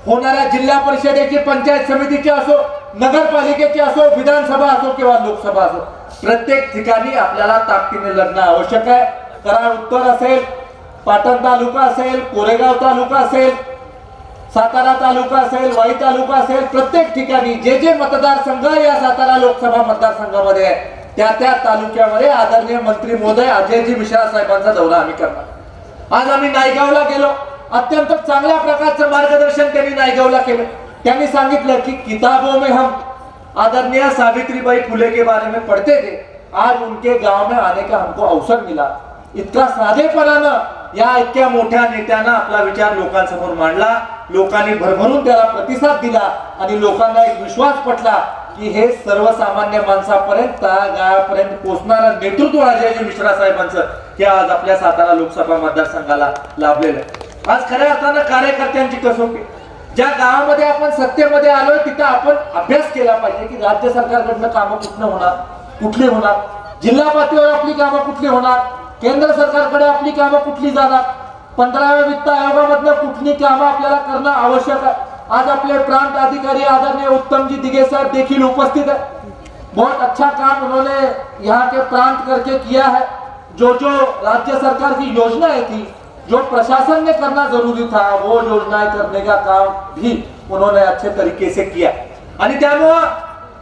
होणाऱ्या जिल्हा परिषदेची, पंचायत समितीची असो, नगरपालिकेची असो, विधानसभा असो किंवा लोकसभा असो, प्रत्येक ठिकाणी आपल्याला ताकदीने लढणं आवश्यक आहे. कराड उत्तर असेल, पाटण तालुका असेल, कोरेगाव तालुका असेल, सातारा तालुका असेल, वाई तालुका असेल, प्रत्येक ठिकाणी जे जे मतदारसंघ या सातारा लोकसभा मतदारसंघामध्ये आहे त्या तालुक्यामध्ये आदरणीय मंत्री महोदय अजयजी मिश्रा साहेबांचा दौरा आम्ही करणार. आज आम्ही नायगावला गेलो. अत्यंत चांगल्या प्रकारचं मार्गदर्शन त्यांनी नायगावला केलं. त्यांनी सांगितलं की किताबों में हम आदरणीय सावित्रीबाई फुले के बारे में पढ़ते थे, आज उनके गांव में आने का हमको अवसर मिला. इतका साधेपणानं या इतक्या मोठ्या नेत्यानं आपला विचार लोकांसमोर मांडला. लोकांनी भरभरून त्याला प्रतिसाद दिला आणि लोकांना एक विश्वास पटला की हे सर्वसामान्य माणसापर्यंत तळागाळापर्यंत पोहोचणारं नेतृत्व अजयजी मिश्रा साहेबांचं हे आज आपल्या सातारा लोकसभा मतदारसंघाला लाभलेलं आहे. आज खऱ्या अर्थानं कार्यकर्त्यांची कसोटी. ज्या गावामध्ये आपण सत्तेमध्ये आलोय तिथं आपण अभ्यास केला पाहिजे की राज्य सरकारकडनं कामं कुठनं होणार, कुठली होणार, जिल्हा पातळीवर आपली कामं कुठली होणार, केंद्र सरकारकडे आपली कामं कुठली जाणार, 15व्या वित्त आयोगामधनं कुठली कामं आपल्याला करणं आवश्यक आहे. आज अपने प्रांत अधिकारी आदरणीय उत्तम जी दिगे साहब देखिए उपस्थित है. बहुत अच्छा काम उन्होंने यहाँ के प्रांत करके किया है. जो जो राज्य सरकार की योजनाएं थी, जो प्रशासन ने करना जरूरी था, वो योजनाएं करने का काम भी उन्होंने अच्छे तरीके से किया. आणि त्यामुळे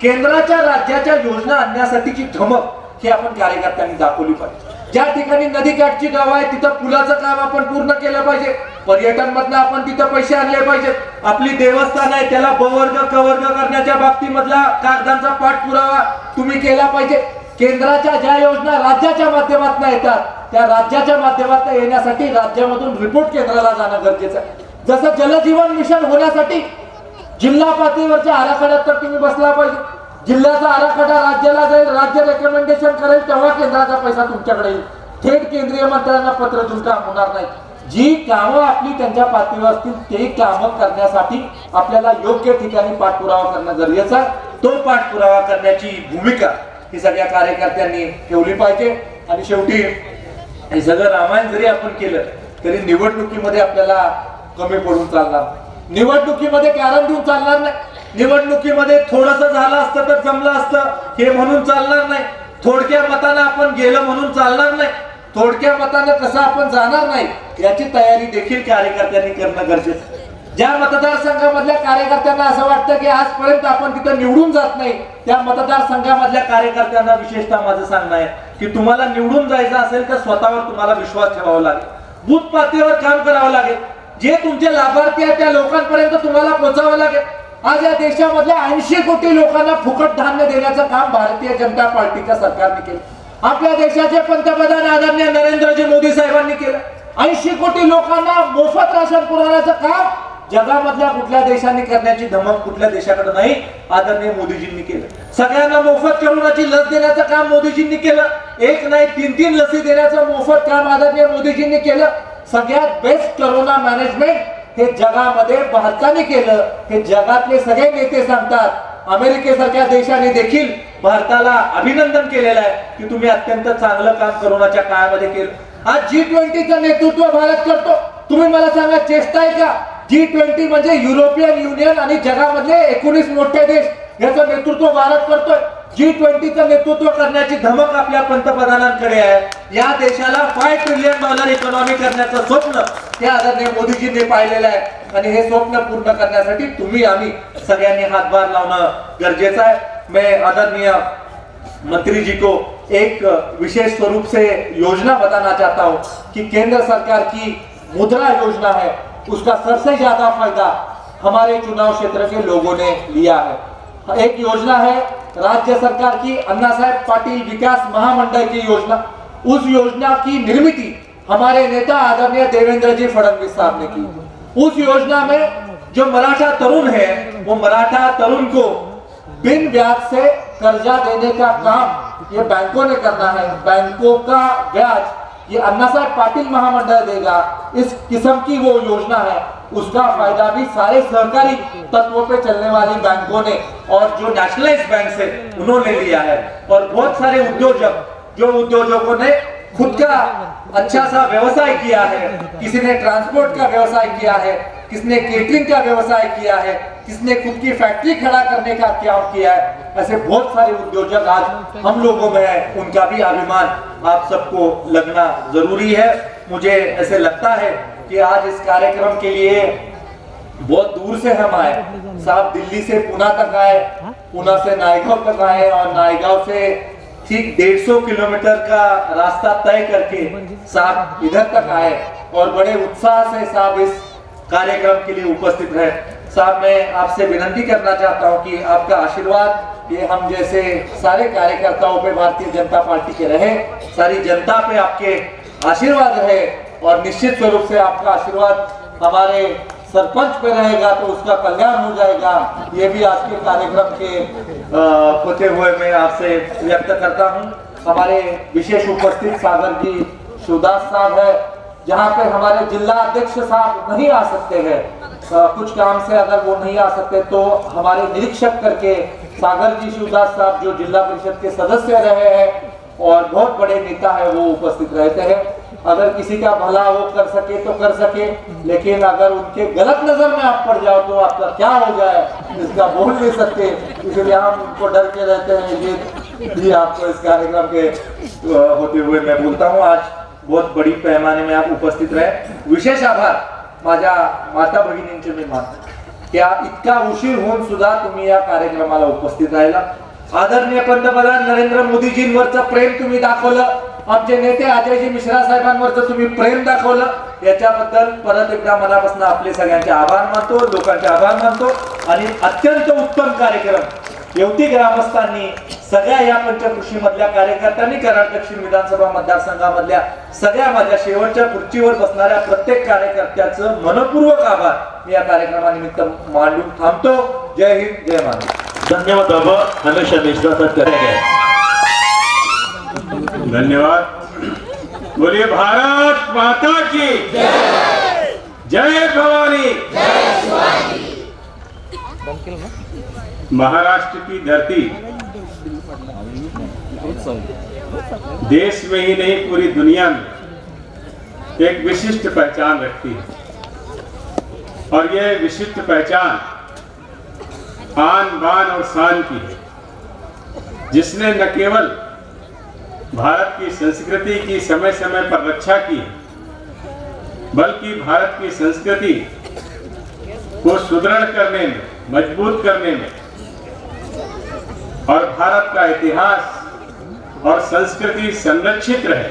केंद्राच्या राज्याच्या योजना आणण्यासाठीची धमक ही आपण कार्यकर्त्यांनी दाखवली पाहिजे. ज्या ठिकाणी नदीकाठची गाव आहे तिथं पुलाचं काम आपण पूर्ण केलं पाहिजे. पर्यटन मधनं आपण तिथं पैसे आणले पाहिजेत. आपली देवस्थान आहे त्याला ब वर्ग क वर्ग करण्याच्या बाबतीमधला कागदांचा पाठपुरावा तुम्ही केला पाहिजे. केंद्राच्या ज्या योजना राज्याच्या माध्यमातून येतात त्या राज्याच्या माध्यमातून येण्यासाठी राज्यामधून रिपोर्ट केंद्राला जाणं गरजेचं आहे. जसं जलजीवन मिशन होण्यासाठी जिल्हा पातळीवरच्या आराखड्यात तर तुम्ही बसला पाहिजे. जिल्ह्याचा आराखडा राज्याला जाईल, राज्य रेकमेंडेशन करेल तेव्हा केंद्राचा पैसा तुमच्याकडे येईल. थेट केंद्रीय मंत्र्यांना पत्र देऊन काम होणार नाही. जी कामं आपली त्यांच्या पातळीवर असतील ते कामं करण्यासाठी आपल्याला योग्य ठिकाणी पाठपुरावा करणं गरजेचं आहे. तो पाठपुरावा करण्याची भूमिका ही सगळ्या कार्यकर्त्यांनी ठेवली पाहिजे. आणि शेवटी हे सगळं रामायण जरी आपण केलं तरी निवडणुकीमध्ये आपल्याला कमी पडून चालणार, निवडणुकीमध्ये कारण देऊन चालणार नाही. निवडणुकीमध्ये थोडंसं झालं असतं तर जमलं असतं हे म्हणून चालणार नाही. थोडक्या मतानं आपण गेलं म्हणून चालणार नाही. थोडक्या मतानं कसं आपण जाणार नाही याची तयारी देखील कार्यकर्त्यांनी करणं गरजेचं. ज्या मतदारसंघामधल्या कार्यकर्त्यांना असं वाटतं की आजपर्यंत आपण तिथं निवडून जात नाही, त्या मतदारसंघामधल्या कार्यकर्त्यांना विशेषतः माझं सांगणं आहे की तुम्हाला निवडून जायचं असेल तर स्वतःवर तुम्हाला विश्वास ठेवावा लागेल. बूथ पातळीवर काम करावं लागेल. जे तुमचे लाभार्थी आहेत त्या लोकांपर्यंत तुम्हाला पोहोचावं लागेल. आज या देशामधल्या 80 कोटी लोकांना फुकट धान्य देण्याचं काम भारतीय जनता पार्टीच्या सरकारने केलं. आपल्या देशाचे पंतप्रधान आदरणीय नरेंद्रजी मोदी साहेबांनी केलं. 80 कोटी लोकांना मोफत राशन पुरवण्याचं काम जगामधल्या कुठल्या देशाने करण्याची धमक कुठल्या देशाकडे नाही, आदरणीय मोदीजींनी केलं. सगळ्यांना मोफत करोनाची लस देण्याचं काम मोदीजींनी केलं. एक नाही 3-3 लसी देण्याचं मोफत काम आदरणीय मोदीजींनी केलं. सगळ्यात बेस्ट करोना मॅनेजमेंट हे जगामध्ये भारताने केलं. हे जगातले सगळे नेते सांगतात. अमेरिकेसारख्या देशाने देखील भारताला अभिनंदन केलेलं आहे की तुम्ही अत्यंत चांगलं काम करोनाच्या काळामध्ये केलं. आज G20चं नेतृत्व भारत करतो. तुम्ही मला सांगा चेष्टा आहे का? G20 म्हणजे युरोपियन युनियन आणि जगामधले 19 मोठे देश याचं नेतृत्व भारत करतोय. G20चं नेतृत्व करण्याची धमक आपल्या पंतप्रधानांकडे आहे. या देशाला $5 ट्रिलियन इकॉनॉमी करण्याचं स्वप्न हे आदरणीय मोदीजींनी पाहिलेलं आहे. आणि हे स्वप्न पूर्ण करण्यासाठी तुम्ही आम्ही सगळ्यांनी हातभार लावणं गरजेचं आहे. मैं आदरणीय मंत्री जी को एक विशेष स्वरूप से योजना बताना चाहता हूं कि केंद्र सरकार की मुद्रा योजना है, उसका सबसे ज्यादा फायदा हमारे चुनाव क्षेत्र के लोगों ने लिया है. एक योजना है राज्य सरकार की अन्ना साहेब पाटिल विकास महामंडल की योजना. उस योजना की निर्मिती हमारे नेता आदरणीय देवेंद्र जी फडणवीस साहब ने की. उस योजना में जो मराठा तरुण है वो मराठा तरुण को बिन ब्याज से कर्जा देने का काम ये बैंकों ने करना है. बैंकों का ब्याज ये अन्ना साहब पाटिल महामंडल देगा. इस किस्म की वो योजना है. उसका फायदा भी सारे सहकारी तत्वों पे चलने वाली बैंकों ने और जो नेशनलाइज बैंक से उन्होंने लिया है. और बहुत सारे उद्योजक जो उद्योजकों ने खुद का अच्छा सा व्यवसाय किया है. किसी ने ट्रांसपोर्ट का व्यवसाय किया है, किसने केटरिंग का व्यवसाय किया है, किसने खुद की फैक्ट्री खड़ा करने का क्या किया है। ऐसे बहुत सारे उद्योजक आज हम लोगों में है, उनका भी अभिमान आप सबको लगना जरूरी है। मुझे ऐसे लगता है कि आज इस कार्यक्रम के लिए बहुत दूर से हम आए साहब, दिल्ली से पुणे तक आए, पुणे से नायगांव तक आए और नायगांव से ठीक 150 किलोमीटर का रास्ता तय करके साहब इधर तक आए और बड़े उत्साह से साहब इस कार्यक्रम के लिए उपस्थित रहे। साहब मैं आपसे विनती करना चाहता हूं कि आपका आशीर्वाद ये हम जैसे सारे कार्यकर्ताओं पे भारतीय जनता पार्टी के रहे, सारी जनता पे आपके आशीर्वाद रहे और निश्चित स्वरूप से आपका आशीर्वाद हमारे सरपंच पे रहेगा तो उसका कल्याण हो जाएगा। ये भी आज के कार्यक्रम के होते हुए मैं आपसे व्यक्त करता हूं। हमारे विशेष उपस्थित सागर जी शिवदास साहब है, जहां पे हमारे जिला अध्यक्ष साहब नहीं आ सकते हैं, कुछ काम से अगर वो नहीं आ सकते तो हमारे निरीक्षक करके सागर जी शिवदास साहब जो जिला परिषद के सदस्य रहे हैं और बहुत बड़े नेता है वो उपस्थित रहते हैं। अगर किसी का भला वो कर सके तो कर सके, लेकिन अगर उनके गलत नजर में आप पड़ जाओ तो आपका क्या हो जाए इसका बोल नहीं सकते, इसलिए हम उनको डर के रहते हैं। ये आपको इस कार्यक्रम के होते हुए मैं बोलता हूँ, आज बहुत बड़ी पैमाने में आप उपस्थित रहे। विशेष आभार माझ्या माता भगिनींचे मी मानतो की इतका उशीर होऊन सुद्धा तुम्ही या कार्यक्रमाला उपस्थित राहिला। आदरणीय पंतप्रधान नरेंद्र मोदीजींवरचं प्रेम तुम्ही दाखवलं, आमचे नेते अजयजी मिश्रा साहेबांवरचं तुम्ही प्रेम दाखवलं, याच्याबद्दल परत एकदा मनापासून आपले सगळ्यांचे आभार मानतो, लोकांचे आभार मानतो। आणि अत्यंत उत्तम कार्यक्रम येवती ग्रामस्थांनी सगळ्या या पंचकृषी मधल्या कार्यकर्त्यांनी, कराड दक्षिण विधानसभा मतदारसंघामधल्या सगळ्या माझ्या शेवटच्या खुर्चीवर बसणाऱ्या प्रत्येक कार्यकर्त्याचं मनपूर्वक आभार मी या कार्यक्रमानिमित्त मांडून थांबतो। जय हिंद, जय महाराष्ट्र। धन्यवाद बाबा, हमेशा विश्वासात करेंगे। धन्यवाद। बोलिए भारत माता की जय भवानी। महाराष्ट्र की धरती देश में ही नहीं पूरी दुनिया में एक विशिष्ट पहचान रखती है और यह विशिष्ट पहचान आन बान और शान की है, जिसने न केवल भारत की संस्कृति की समय समय पर रक्षा की, बल्कि भारत की संस्कृति को सुदृढ़ करने में, मजबूत करने में और भारत का इतिहास और संस्कृति संरक्षित रहे,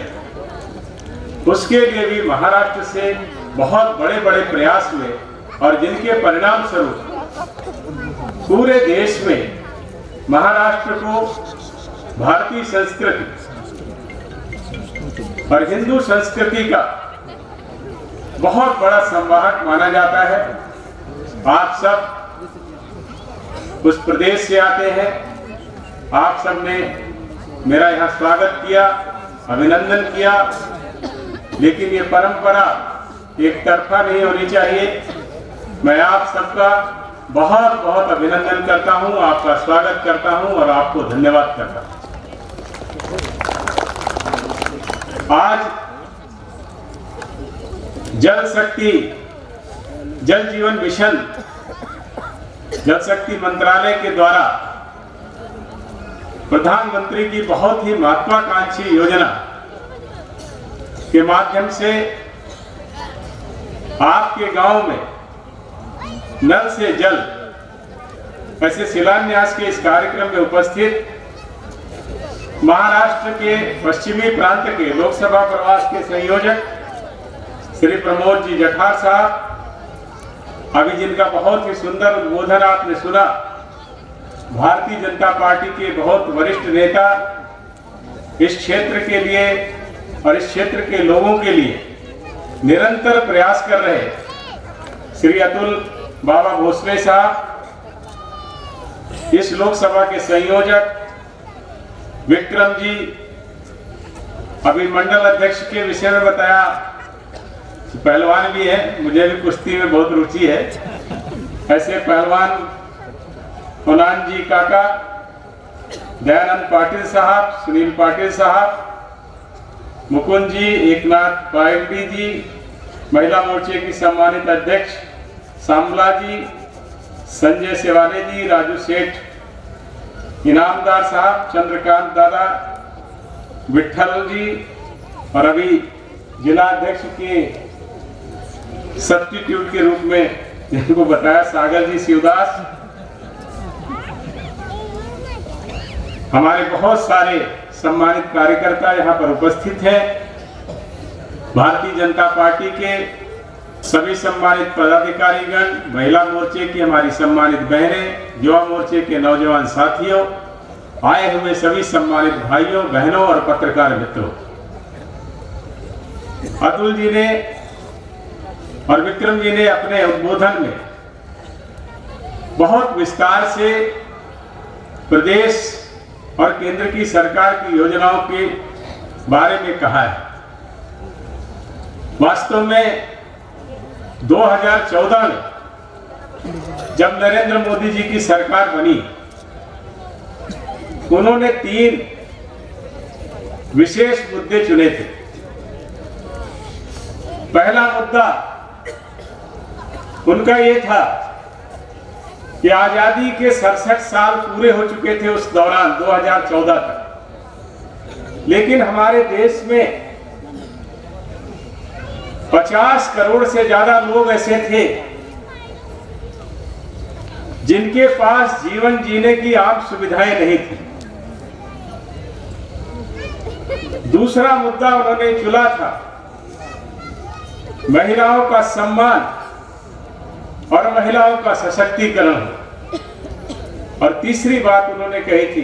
उसके लिए भी महाराष्ट्र से बहुत बड़े बड़े प्रयास हुए और जिनके परिणाम स्वरूप पूरे देश में महाराष्ट्र को भारतीय संस्कृति और हिंदू संस्कृति का बहुत बड़ा संवाहक माना जाता है। आप सब उस प्रदेश से आते हैं, आप सब ने मेरा यहाँ स्वागत किया, अभिनंदन किया, लेकिन ये परंपरा एक तरफा नहीं होनी चाहिए। मैं आप सबका बहुत बहुत अभिनंदन करता हूं, आपका स्वागत करता हूं और आपको धन्यवाद करता हूं। आज जल शक्ति, जल जीवन मिशन, जल शक्ति मंत्रालय के द्वारा प्रधानमंत्री की बहुत ही महत्वाकांक्षी योजना के माध्यम से आपके गांव में नल से जल, ऐसे शिलान्यास के इस कार्यक्रम में उपस्थित महाराष्ट्र के पश्चिमी प्रांत के लोकसभा प्रवास के संयोजक श्री प्रमोद जी जठार साहब, अभी जिनका बहुत ही सुंदर उद्बोधन आपने सुना, भारतीय जनता पार्टी के बहुत वरिष्ठ नेता, इस क्षेत्र के लिए और इस क्षेत्र के लोगों के लिए निरंतर प्रयास कर रहे श्री अतुल बाबा भोसले साहब, इस लोकसभा के संयोजक विक्रम जी, अभी मंडल अध्यक्ष के विषय में बताया, पहलवान भी है, मुझे भी कुश्ती में बहुत रुचि है, ऐसे पहलवान फलान जी काका, दयानंद पाटिल साहब, सुनील पाटिल साहब, मुकुंद जी, एकनाथ पायलटी जी, महिला मोर्चे की सम्मानित अध्यक्ष सांबला जी, संजय सेवाने जी, राजू सेठ, इनामदार साहब, चंद्रकांत दादा, विठल जी, और अभी जिला अध्यक्ष के सब्स्टिट्यूट के रूप में जिनको बताया सागर जी शिवदास, हमारे बहुत सारे सम्मानित कार्यकर्ता यहाँ पर उपस्थित हैं। भारतीय जनता पार्टी के सभी सम्मानित पदाधिकारीगण, महिला मोर्चे की हमारी सम्मानित बहनें, युवा मोर्चे के नौजवान साथियों, आए हुए सभी सम्मानित भाइयों बहनों और पत्रकार मित्रों, अतुल जी ने और विक्रम जी ने अपने उद्बोधन में बहुत विस्तार से प्रदेश और केंद्र की सरकार की योजनाओं के बारे में कहा है। वास्तव में 2014 में जब नरेंद्र मोदी जी की सरकार बनी, उन्होंने 3 विशेष मुद्दे चुने थे। पहला मुद्दा उनका ये था कि आजादी के 67 साल पूरे हो चुके थे उस दौरान 2014 तक, लेकिन हमारे देश में 50 करोड़ से ज्यादा लोग ऐसे थे जिनके पास जीवन जीने की आम सुविधाएं नहीं थी। दूसरा मुद्दा उन्होंने चुना था महिलाओं का सम्मान और महिलाओं का सशक्तिकरण। और तीसरी बात उन्होंने कही थी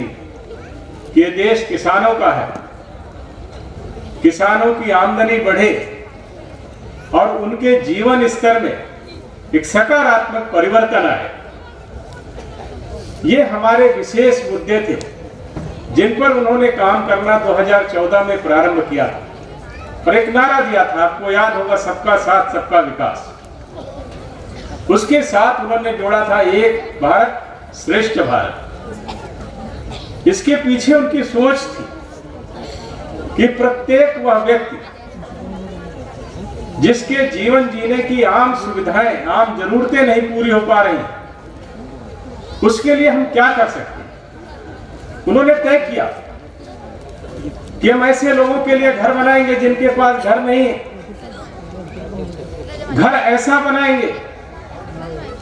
कि ये देश किसानों का है, किसानों की आमदनी बढ़े और उनके जीवन स्तर में एक सकारात्मक परिवर्तन आए। ये हमारे विशेष मुद्दे थे जिन पर उन्होंने काम करना 2014 में प्रारंभ किया था और एक नारा दिया था, आपको याद होगा, सबका साथ सबका विकास। उसके साथ उन्होंने जोड़ा था एक भारत श्रेष्ठ भारत। इसके पीछे उनकी सोच थी कि प्रत्येक वह व्यक्ति जिसके जीवन जीने की आम सुविधाएं, आम जरूरतें नहीं पूरी हो पा रही, उसके लिए हम क्या कर सकते हैं। उन्होंने तय किया कि हम ऐसे लोगों के लिए घर बनाएंगे जिनके पास घर नहीं है, घर ऐसा बनाएंगे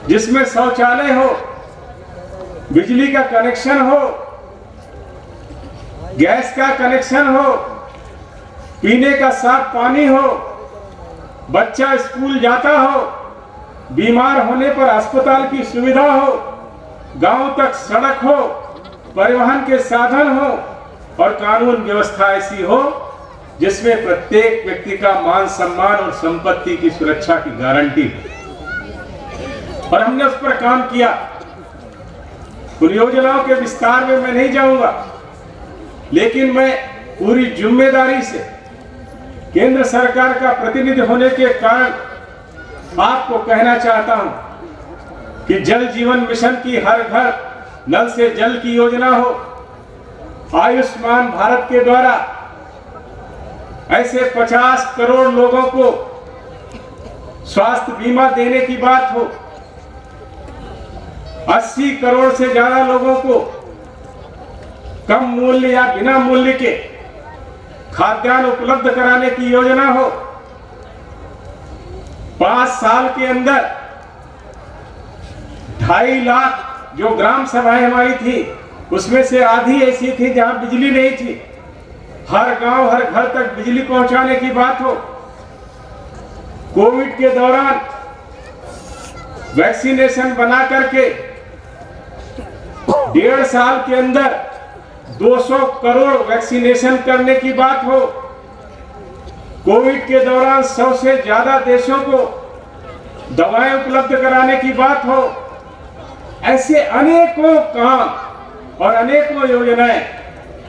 जिसमें शौचालय हो, बिजली का कनेक्शन हो, गैस का कनेक्शन हो, पीने का साफ पानी हो, बच्चा स्कूल जाता हो, बीमार होने पर अस्पताल की सुविधा हो, गांव तक सड़क हो, परिवहन के साधन हो और कानून व्यवस्था ऐसी हो जिसमें प्रत्येक व्यक्ति का मान सम्मान और संपत्ति की सुरक्षा की गारंटी हो। और हमने उस पर काम किया। उन योजनाओं के विस्तार में मैं नहीं जाऊंगा, लेकिन मैं पूरी जिम्मेदारी से केंद्र सरकार का प्रतिनिधि होने के कारण आपको कहना चाहता हूं कि जल जीवन मिशन की हर घर नल से जल की योजना हो, आयुष्मान भारत के द्वारा ऐसे 50 करोड़ लोगों को स्वास्थ्य बीमा देने की बात हो, 80 करोड़ से ज्यादा लोगों को कम मूल्य या बिना मूल्य के खाद्यान्न उपलब्ध कराने की योजना हो, 5 साल के अंदर 2.5 लाख जो ग्राम सभाएं हमारी थी उसमें से आधी ऐसी थी जहां बिजली नहीं थी, हर गांव हर घर तक बिजली पहुंचाने की बात हो। कोविड के दौरान वैक्सीनेशन बना करके 1.5 साल के अंदर 200 करोड़ वैक्सीनेशन करने की बात हो। कोविड के दौरान 100 से ज्यादा देशों को दवाएं उपलब्ध कराने की बात हो। ऐसे अनेकों काम और अनेकों योजनाएं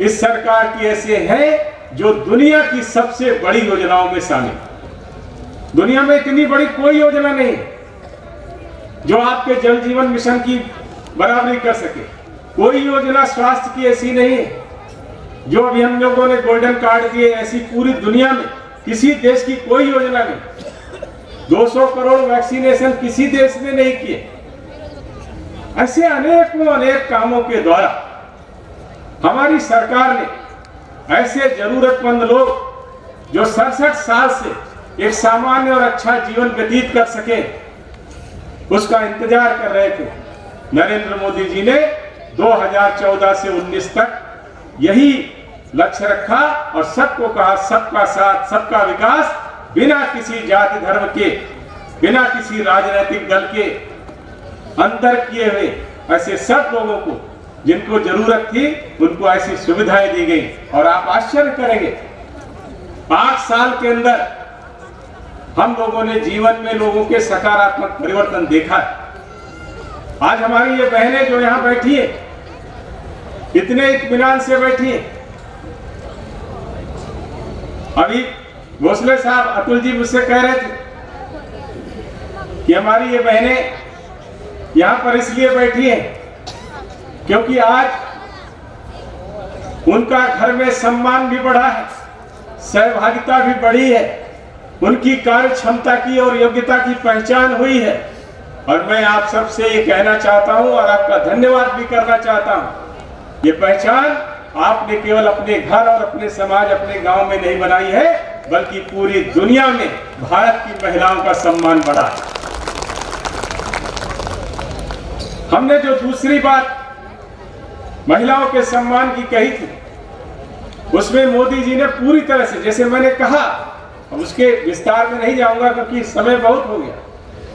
इस सरकार की ऐसे हैं जो दुनिया की सबसे बड़ी योजनाओं में शामिल। दुनिया में इतनी बड़ी कोई योजना नहीं जो आपके जल जीवन मिशन की बराबरी कर सके। कोई योजना स्वास्थ्य की ऐसी नहीं है जो अभी हम लोगों ने गोल्डन कार्ड दिए, ऐसी पूरी दुनिया में किसी देश की कोई योजना नहीं। 200 करोड़ वैक्सीनेशन किसी देश ने नहीं किए। ऐसे अनेक कामों के द्वारा हमारी सरकार ने ऐसे जरूरतमंद लोग जो 67 साल से एक सामान्य और अच्छा जीवन व्यतीत कर सके उसका इंतजार कर रहे थे। नरेंद्र मोदी जी ने 2014 से 19 तक यही लक्ष्य रखा और सबको कहा सबका साथ सबका विकास, बिना किसी जाति धर्म के, बिना किसी राजनीतिक दल के अंतर किए हुए ऐसे सब लोगों को जिनको जरूरत थी उनको ऐसी सुविधाएं दी गई। और आप आश्चर्य करेंगे 8 साल के अंदर हम लोगों ने जीवन में लोगों के सकारात्मक परिवर्तन देखा है। आज हमारी ये बहनें जो यहाँ बैठी है, इतने इत्मीनान से बैठी है। अभी भोसले साहब, अतुल जी मुझसे कह रहे थे कि हमारी ये बहनें यहाँ पर इसलिए बैठी है क्योंकि आज उनका घर में सम्मान भी बढ़ा है, सहभागिता भी बढ़ी है, उनकी कार्य क्षमता की और योग्यता की पहचान हुई है। और मैं आप सबसे ये कहना चाहता हूं और आपका धन्यवाद भी करना चाहता हूं। ये पहचान आपने केवल अपने घर और अपने समाज, अपने गांव में नहीं बनाई है, बल्कि पूरी दुनिया में भारत की महिलाओं का सम्मान बढ़ा है। हमने जो दूसरी बात महिलाओं के सम्मान की कही थी, उसमें मोदी जी ने पूरी तरह से, जैसे मैंने कहा, अब उसके विस्तार में नहीं जाऊंगा क्योंकि समय बहुत हो गया,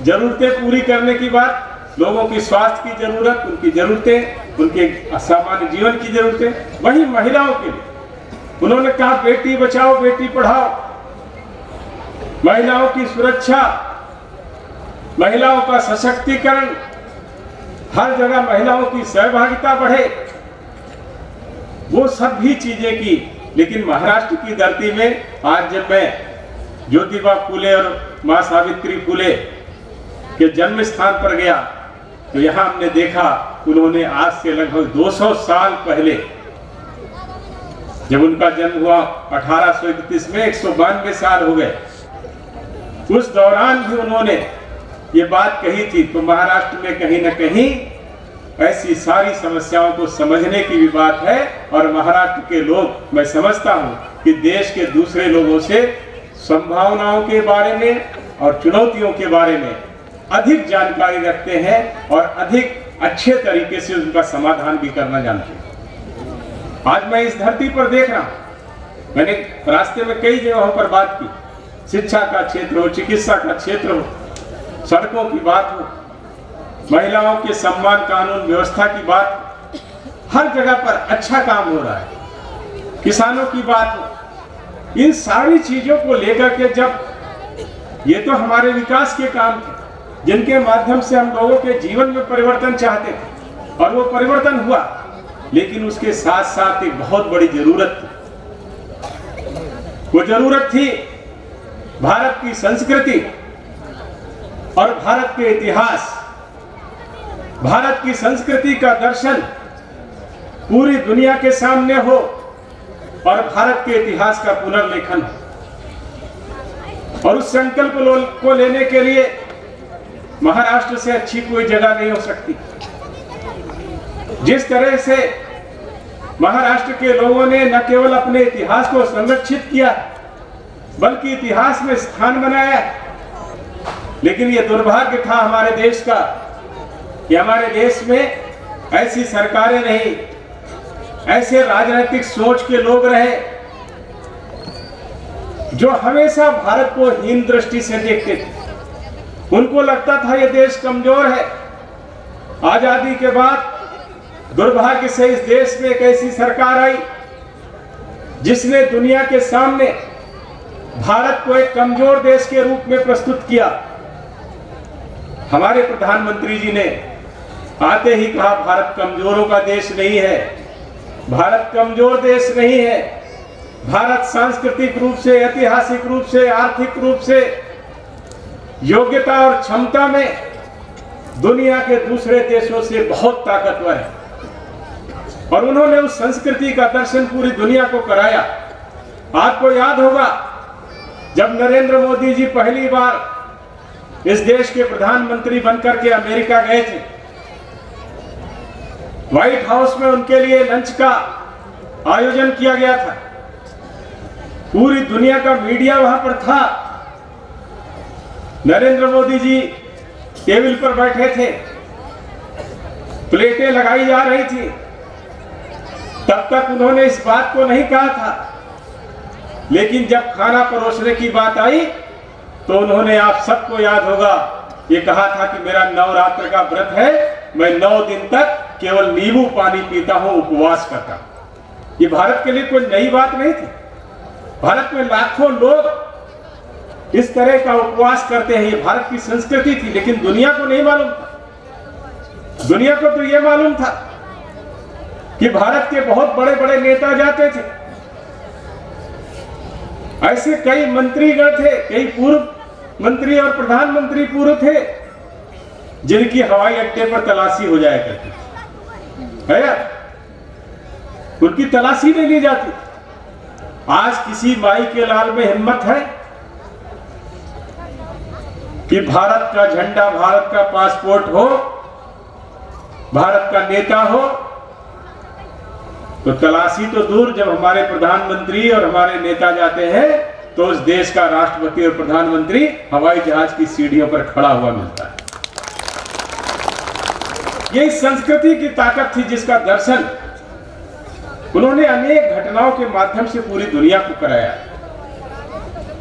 जरूरतें पूरी करने की बात, लोगों की स्वास्थ्य की जरूरत, उनकी जरूरतें, उनके सामान्य जीवन की जरूरतें, वही महिलाओं के लिए उन्होंने कहा बेटी बचाओ बेटी पढ़ाओ, महिलाओं की सुरक्षा, महिलाओं का सशक्तिकरण, हर जगह महिलाओं की सहभागिता बढ़े, वो सब भी चीजें की। लेकिन महाराष्ट्र की धरती में आज जब मैं ज्योतिबा फूले और मां सावित्री फूले के जन्म स्थान पर गया तो यहाँ हमने देखा उन्होंने आज से लगभग 200 साल पहले जब उनका जन्म हुआ 1831 में, 192 साल हो गए, उस दौरान भी उन्होंने ये बात कही थी। तो महाराष्ट्र में कहीं ना कहीं ऐसी सारी समस्याओं को समझने की भी बात है। और महाराष्ट्र के लोग, मैं समझता हूं कि देश के दूसरे लोगों से संभावनाओं के बारे में और चुनौतियों के बारे में अधिक जानकारी रखते हैं और अधिक अच्छे तरीके से उनका समाधान भी करना जानते हैं। आज मैं इस धरती पर देख रहा हूं, मैंने रास्ते में कई जगहों पर बात की, शिक्षा का क्षेत्र हो, चिकित्सा का क्षेत्र हो, सड़कों की बात हो, महिलाओं के सम्मान, कानून व्यवस्था की बात, हर जगह पर अच्छा काम हो रहा है, किसानों की बात हो। इन सारी चीजों को लेकर के जब ये तो हमारे विकास के काम थे जिनके माध्यम से हम लोगों के जीवन में परिवर्तन चाहते थे और वो परिवर्तन हुआ, लेकिन उसके साथ साथ एक बहुत बड़ी जरूरत थी। वो जरूरत थी भारत की संस्कृति और भारत के इतिहास, भारत की संस्कृति का दर्शन पूरी दुनिया के सामने हो और भारत के इतिहास का पुनर्लेखन हो। और उस संकल्प को लेने के लिए महाराष्ट्र से अच्छी कोई जगह नहीं हो सकती। जिस तरह से महाराष्ट्र के लोगों ने न केवल अपने इतिहास को संरक्षित किया बल्कि इतिहास में स्थान बनाया, लेकिन यह दुर्भाग्य था हमारे देश का कि हमारे देश में ऐसी सरकारें नहीं, ऐसे राजनीतिक सोच के लोग रहे जो हमेशा भारत को हीन दृष्टि से देखते थे। उनको लगता था ये देश कमजोर है। आजादी के बाद दुर्भाग्य से इस देश में एक ऐसी सरकार आई जिसने दुनिया के सामने भारत को एक कमजोर देश के रूप में प्रस्तुत किया। हमारे प्रधानमंत्री जी ने आते ही कहा भारत कमजोरों का देश नहीं है, भारत कमजोर देश नहीं है, भारत सांस्कृतिक रूप से, ऐतिहासिक रूप से, आर्थिक रूप से, योग्यता और क्षमता में दुनिया के दूसरे देशों से बहुत ताकतवर है। और उन्होंने उस संस्कृति का दर्शन पूरी दुनिया को कराया। आपको याद होगा जब नरेंद्र मोदी जी पहली बार इस देश के प्रधानमंत्री बनकर के अमेरिका गए थे व्हाइट हाउस में उनके लिए लंच का आयोजन किया गया था। पूरी दुनिया का मीडिया वहां पर था। नरेंद्र मोदी जी टेबल पर बैठे थे, प्लेटें लगाई जा रही थी। तब तक उन्होंने इस बात को नहीं कहा था, लेकिन जब खाना परोसने की बात आई तो उन्होंने, आप सबको याद होगा, ये कहा था कि मेरा नवरात्र का व्रत है, मैं 9 दिन तक केवल नींबू पानी पीता हूं, उपवास करता हूं। ये भारत के लिए कोई नई बात नहीं थी। भारत में लाखों लोग इस तरह का उपवास करते हैं, ये भारत की संस्कृति थी, लेकिन दुनिया को नहीं मालूम था। दुनिया को तो ये मालूम था कि भारत के बहुत बड़े बड़े नेता जाते थे। ऐसे कई मंत्रीगण थे, कई पूर्व मंत्री और प्रधानमंत्री पूर्व थे, जिनकी हवाई अड्डे पर तलाशी हो जाया करती थी, है यार? उनकी तलाशी नहीं ली जाती। आज किसी माई के लाल में हिम्मत है कि भारत का झंडा, भारत का पासपोर्ट हो, भारत का नेता हो, तो तलाशी तो दूर, जब हमारे प्रधानमंत्री और हमारे नेता जाते हैं तो उस देश का राष्ट्रपति और प्रधानमंत्री हवाई जहाज की सीढ़ियों पर खड़ा हुआ मिलता है। ये संस्कृति की ताकत थी जिसका दर्शन उन्होंने अनेक घटनाओं के माध्यम से पूरी दुनिया को कराया।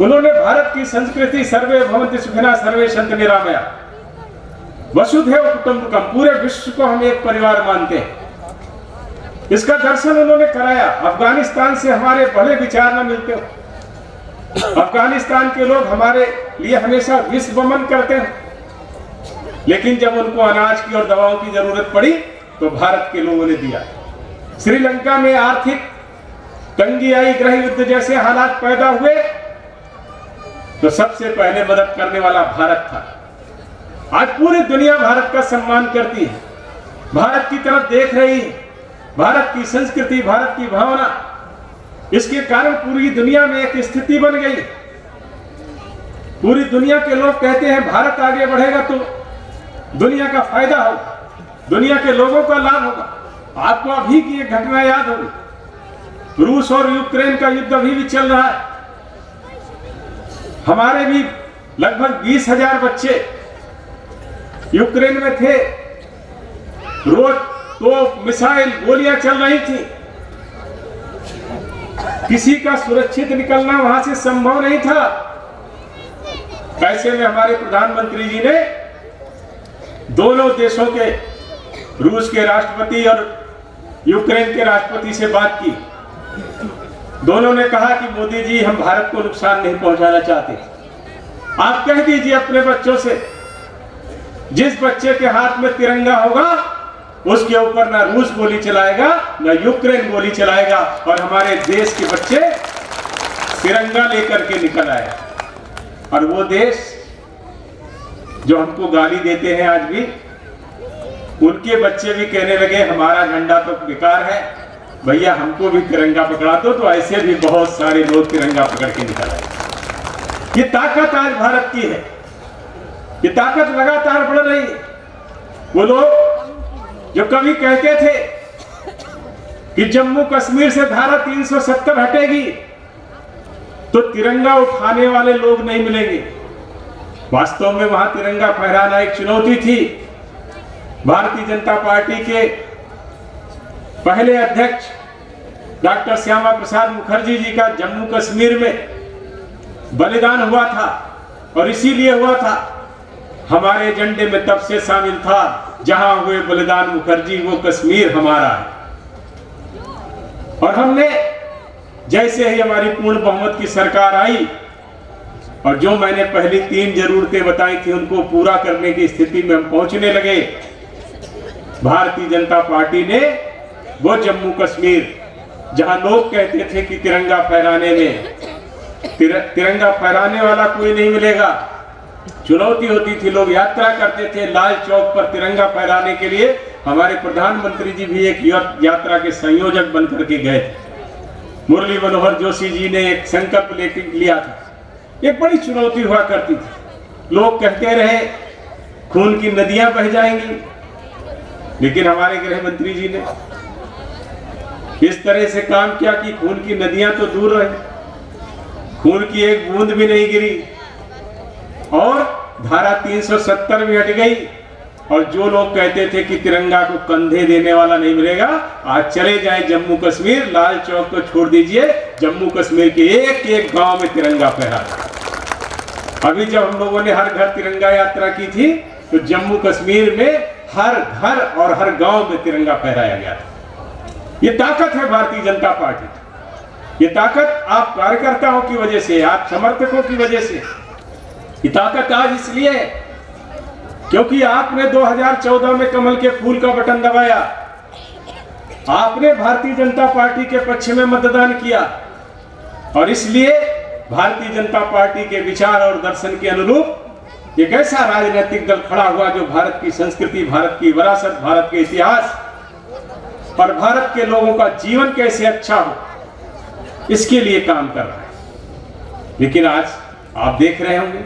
उन्होंने भारत की संस्कृति सर्वे भवन्ति सुखिनः सर्वे सन्तु निरामया, वसुधैव कुटुम्बकम, पूरे विश्व को हम एक परिवार मानते हैं, इसका दर्शन उन्होंने कराया। अफगानिस्तान से हमारे भले विचार न मिलते हो, अफगानिस्तान के लोग हमारे लिए हमेशा विश्व वमन करते हैं, लेकिन जब उनको अनाज की और दवाओं की जरूरत पड़ी तो भारत के लोगों ने दिया। श्रीलंका में आर्थिक तंगी आई, गृह युद्ध जैसे हालात पैदा हुए, तो सबसे पहले मदद करने वाला भारत था। आज पूरी दुनिया भारत का सम्मान करती है, भारत की तरफ देख रही है। भारत की संस्कृति, भारत की भावना, इसके कारण पूरी दुनिया में एक स्थिति बन गई। पूरी दुनिया के लोग कहते हैं भारत आगे बढ़ेगा तो दुनिया का फायदा होगा, दुनिया के लोगों का लाभ होगा। आपको अभी की एक घटना याद होगी, रूस और यूक्रेन का युद्ध अभी भी चल रहा है। हमारे भी लगभग 20,000 बच्चे यूक्रेन में थे। रोज तो मिसाइल, गोलियां चल रही थी, किसी का सुरक्षित निकलना वहां से संभव नहीं था। ऐसे में हमारे प्रधानमंत्री जी ने दोनों देशों के, रूस के राष्ट्रपति और यूक्रेन के राष्ट्रपति से बात की। दोनों ने कहा कि मोदी जी, हम भारत को नुकसान नहीं पहुंचाना चाहते, आप कह दीजिए अपने बच्चों से, जिस बच्चे के हाथ में तिरंगा होगा उसके ऊपर ना रूस गोली चलाएगा ना यूक्रेन गोली चलाएगा, और हमारे देश के बच्चे तिरंगा लेकर के निकल आए। और वो देश जो हमको गाली देते हैं आज भी, उनके बच्चे भी कहने लगे हमारा झंडा तो बेकार है, भैया हमको भी तिरंगा पकड़ा दो। तो ऐसे भी बहुत सारे लोग तिरंगा पकड़ के निकल आए। ये ताकत आज भारत की है, ये ताकत लगातार बढ़ रही है। वो लोग जो कभी कहते थे कि जम्मू कश्मीर से धारा 370 हटेगी तो तिरंगा उठाने वाले लोग नहीं मिलेंगे, वास्तव में वहां तिरंगा फहराना एक चुनौती थी। भारतीय जनता पार्टी के पहले अध्यक्ष डॉक्टर श्यामा प्रसाद मुखर्जी जी का जम्मू कश्मीर में बलिदान हुआ था, और इसीलिए हुआ था, हमारे एजेंडे में तब से शामिल था, जहां हुए बलिदान मुखर्जी वो कश्मीर हमारा है। और हमने जैसे ही हमारी पूर्ण बहुमत की सरकार आई और जो मैंने पहली 3 जरूरतें बताई थी उनको पूरा करने की स्थिति में हम पहुंचने लगे, भारतीय जनता पार्टी ने वो जम्मू कश्मीर जहां लोग कहते थे कि तिरंगा फहराने में तिरंगा फहराने वाला कोई नहीं मिलेगा, चुनौती होती थी, लोग यात्रा करते थे लाल चौक पर तिरंगा फहराने के लिए। हमारे प्रधानमंत्री जी भी एक यात्रा के संयोजक बनकर के गए थे। मुरली मनोहर जोशी जी ने एक संकल्प लेके लिया था। एक बड़ी चुनौती हुआ करती थी, लोग कहते रहे खून की नदियां बह जाएंगी, लेकिन हमारे गृह मंत्री जी ने इस तरह से काम किया कि खून की नदियां तो दूर रही, खून की एक बूंद भी नहीं गिरी और धारा 370 भी हट गई। और जो लोग कहते थे कि तिरंगा को कंधे देने वाला नहीं मिलेगा, आज चले जाए जम्मू कश्मीर, लाल चौक तो छोड़ दीजिए, जम्मू कश्मीर के एक एक गांव में तिरंगा फहरा। अभी जब हम लोगों ने हर घर तिरंगा यात्रा की थी तो जम्मू कश्मीर में हर घर और हर गांव में तिरंगा फहराया गया था। ये ताकत है भारतीय जनता पार्टी, ये ताकत आप कार्यकर्ताओं की वजह से, आप समर्थकों की वजह से। ये ताकत आज इसलिए है क्योंकि आपने 2014 में कमल के फूल का बटन दबाया, आपने भारतीय जनता पार्टी के पक्ष में मतदान किया और इसलिए भारतीय जनता पार्टी के विचार और दर्शन के अनुरूप एक ऐसा राजनीतिक दल खड़ा हुआ जो भारत की संस्कृति, भारत की विरासत, भारत के इतिहास और भारत के लोगों का जीवन कैसे अच्छा हो, इसके लिए काम कर रहा है। लेकिन आज आप देख रहे होंगे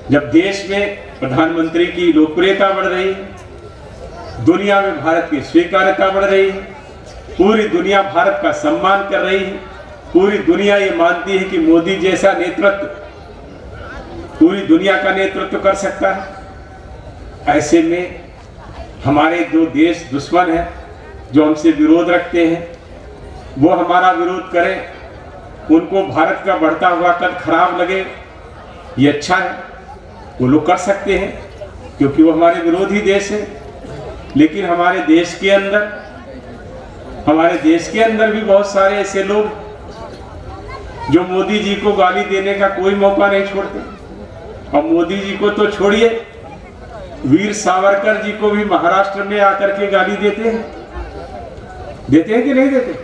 जब देश में प्रधानमंत्री की लोकप्रियता बढ़ रही है, दुनिया में भारत की स्वीकार्यता बढ़ रही है, पूरी दुनिया भारत का सम्मान कर रही है, पूरी दुनिया ये मानती है कि मोदी जैसा नेतृत्व पूरी दुनिया का नेतृत्व कर सकता है। ऐसे में हमारे जो देश दुश्मन हैं, जो हमसे विरोध रखते हैं, वो हमारा विरोध करें, उनको भारत का बढ़ता हुआ कद खराब लगे, ये अच्छा है, वो लोग कर सकते हैं क्योंकि वो हमारे विरोधी देश है। लेकिन हमारे देश के अंदर भी बहुत सारे ऐसे लोग जो मोदी जी को गाली देने का कोई मौका नहीं छोड़ते। और मोदी जी को तो छोड़िए, वीर सावरकर जी को भी महाराष्ट्र में आकर के गाली देते हैं कि नहीं देते?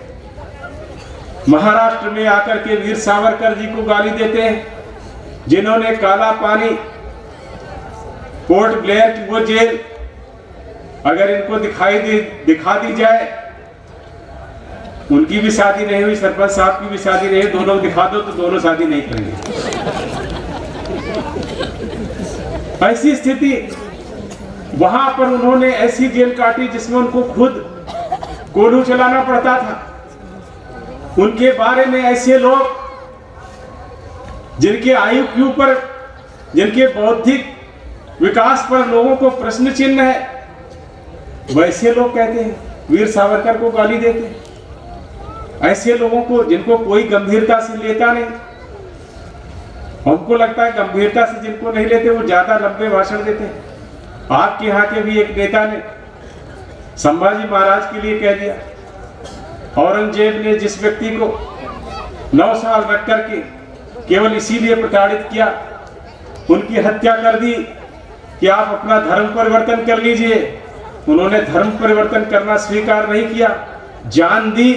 महाराष्ट्र में आकर के वीर सावरकर जी को गाली देते हैं, जिन्होंने काला पानी, पोर्ट ब्लेयर की वो जेल अगर इनको दिखा दी जाए, उनकी भी शादी नहीं हुई, सरपंच साहब की भी शादी नहीं हुई, दोनों दिखा दो तो दोनों शादी नहीं करेंगे। ऐसी स्थिति, वहां पर उन्होंने ऐसी जेल काटी जिसमें उनको खुद कोल्हू चलाना पड़ता था। उनके बारे में ऐसे लोग जिनके आयु पर, जिनके बौद्धिक विकास पर लोगों को प्रश्न चिन्ह है, वैसे लोग कहते हैं, वीर सावरकर को गाली देते हैं। ऐसे लोगों को जिनको कोई गंभीरता से लेता नहीं, हमको लगता है गंभीरता से जिनको नहीं लेते वो ज्यादा लंबे भाषण देते हैं। आपके यहाँ के भी एक नेता ने संभाजी महाराज के लिए कह दिया, औरंगजेब ने जिस व्यक्ति को 9 साल रख करके केवल इसीलिए प्रताड़ित किया, उनकी हत्या कर दी कि आप अपना धर्म परिवर्तन कर लीजिए, उन्होंने धर्म परिवर्तन करना स्वीकार नहीं किया, जान दी।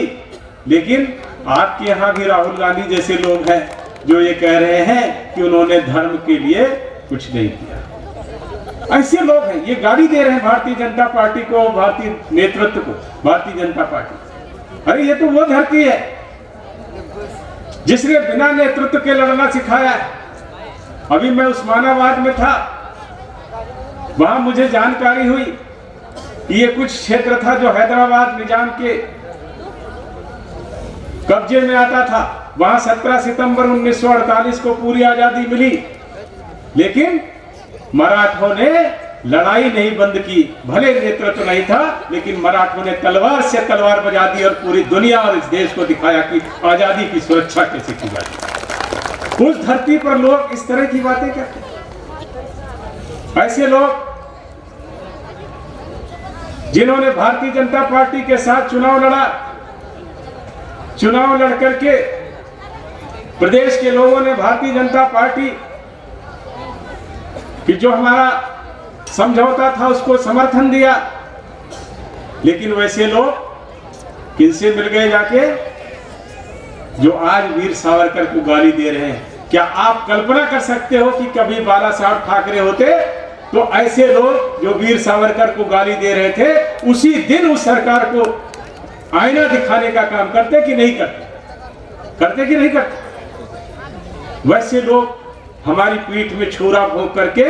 लेकिन आपके यहाँ भी राहुल गांधी जैसे लोग हैं जो ये कह रहे हैं कि उन्होंने धर्म के लिए कुछ नहीं किया। ऐसे लोग हैं, ये गाली दे रहे हैं भारतीय जनता पार्टी को, भारतीय नेतृत्व को, भारतीय जनता पार्टी। अरे ये तो वो धरती है जिसने बिना नेतृत्व के लड़ना सिखाया है। अभी मैं उस्मानाबाद में था, वहां मुझे जानकारी हुई कि ये कुछ क्षेत्र था जो हैदराबाद निजाम के कब्जे में आता था। वहां 17 सितंबर 1948 को पूरी आजादी मिली, लेकिन मराठों ने लड़ाई नहीं बंद की। भले नेतृत्व नहीं था, लेकिन मराठों ने तलवार से तलवार बजा दी और पूरी दुनिया और इस देश को दिखाया कि आजादी की सुरक्षा कैसे की जाती। उस धरती पर लोग इस तरह की बातें करते हैं। ऐसे लोग जिन्होंने भारतीय जनता पार्टी के साथ चुनाव लड़ा, चुनाव लड़ करके प्रदेश के लोगों ने भारतीय जनता पार्टी कि जो हमारा समझौता था उसको समर्थन दिया, लेकिन वैसे लोग किनसे मिल गए जाके जो आज वीर सावरकर को गाली दे रहे हैं। क्या आप कल्पना कर सकते हो कि कभी बाला साहब ठाकरे होते तो ऐसे लोग जो वीर सावरकर को गाली दे रहे थे उसी दिन उस सरकार को आईना दिखाने का काम करते कि नहीं करते? करते कि नहीं करते? वैसे लोग हमारी पीठ में छुरा भोंक करके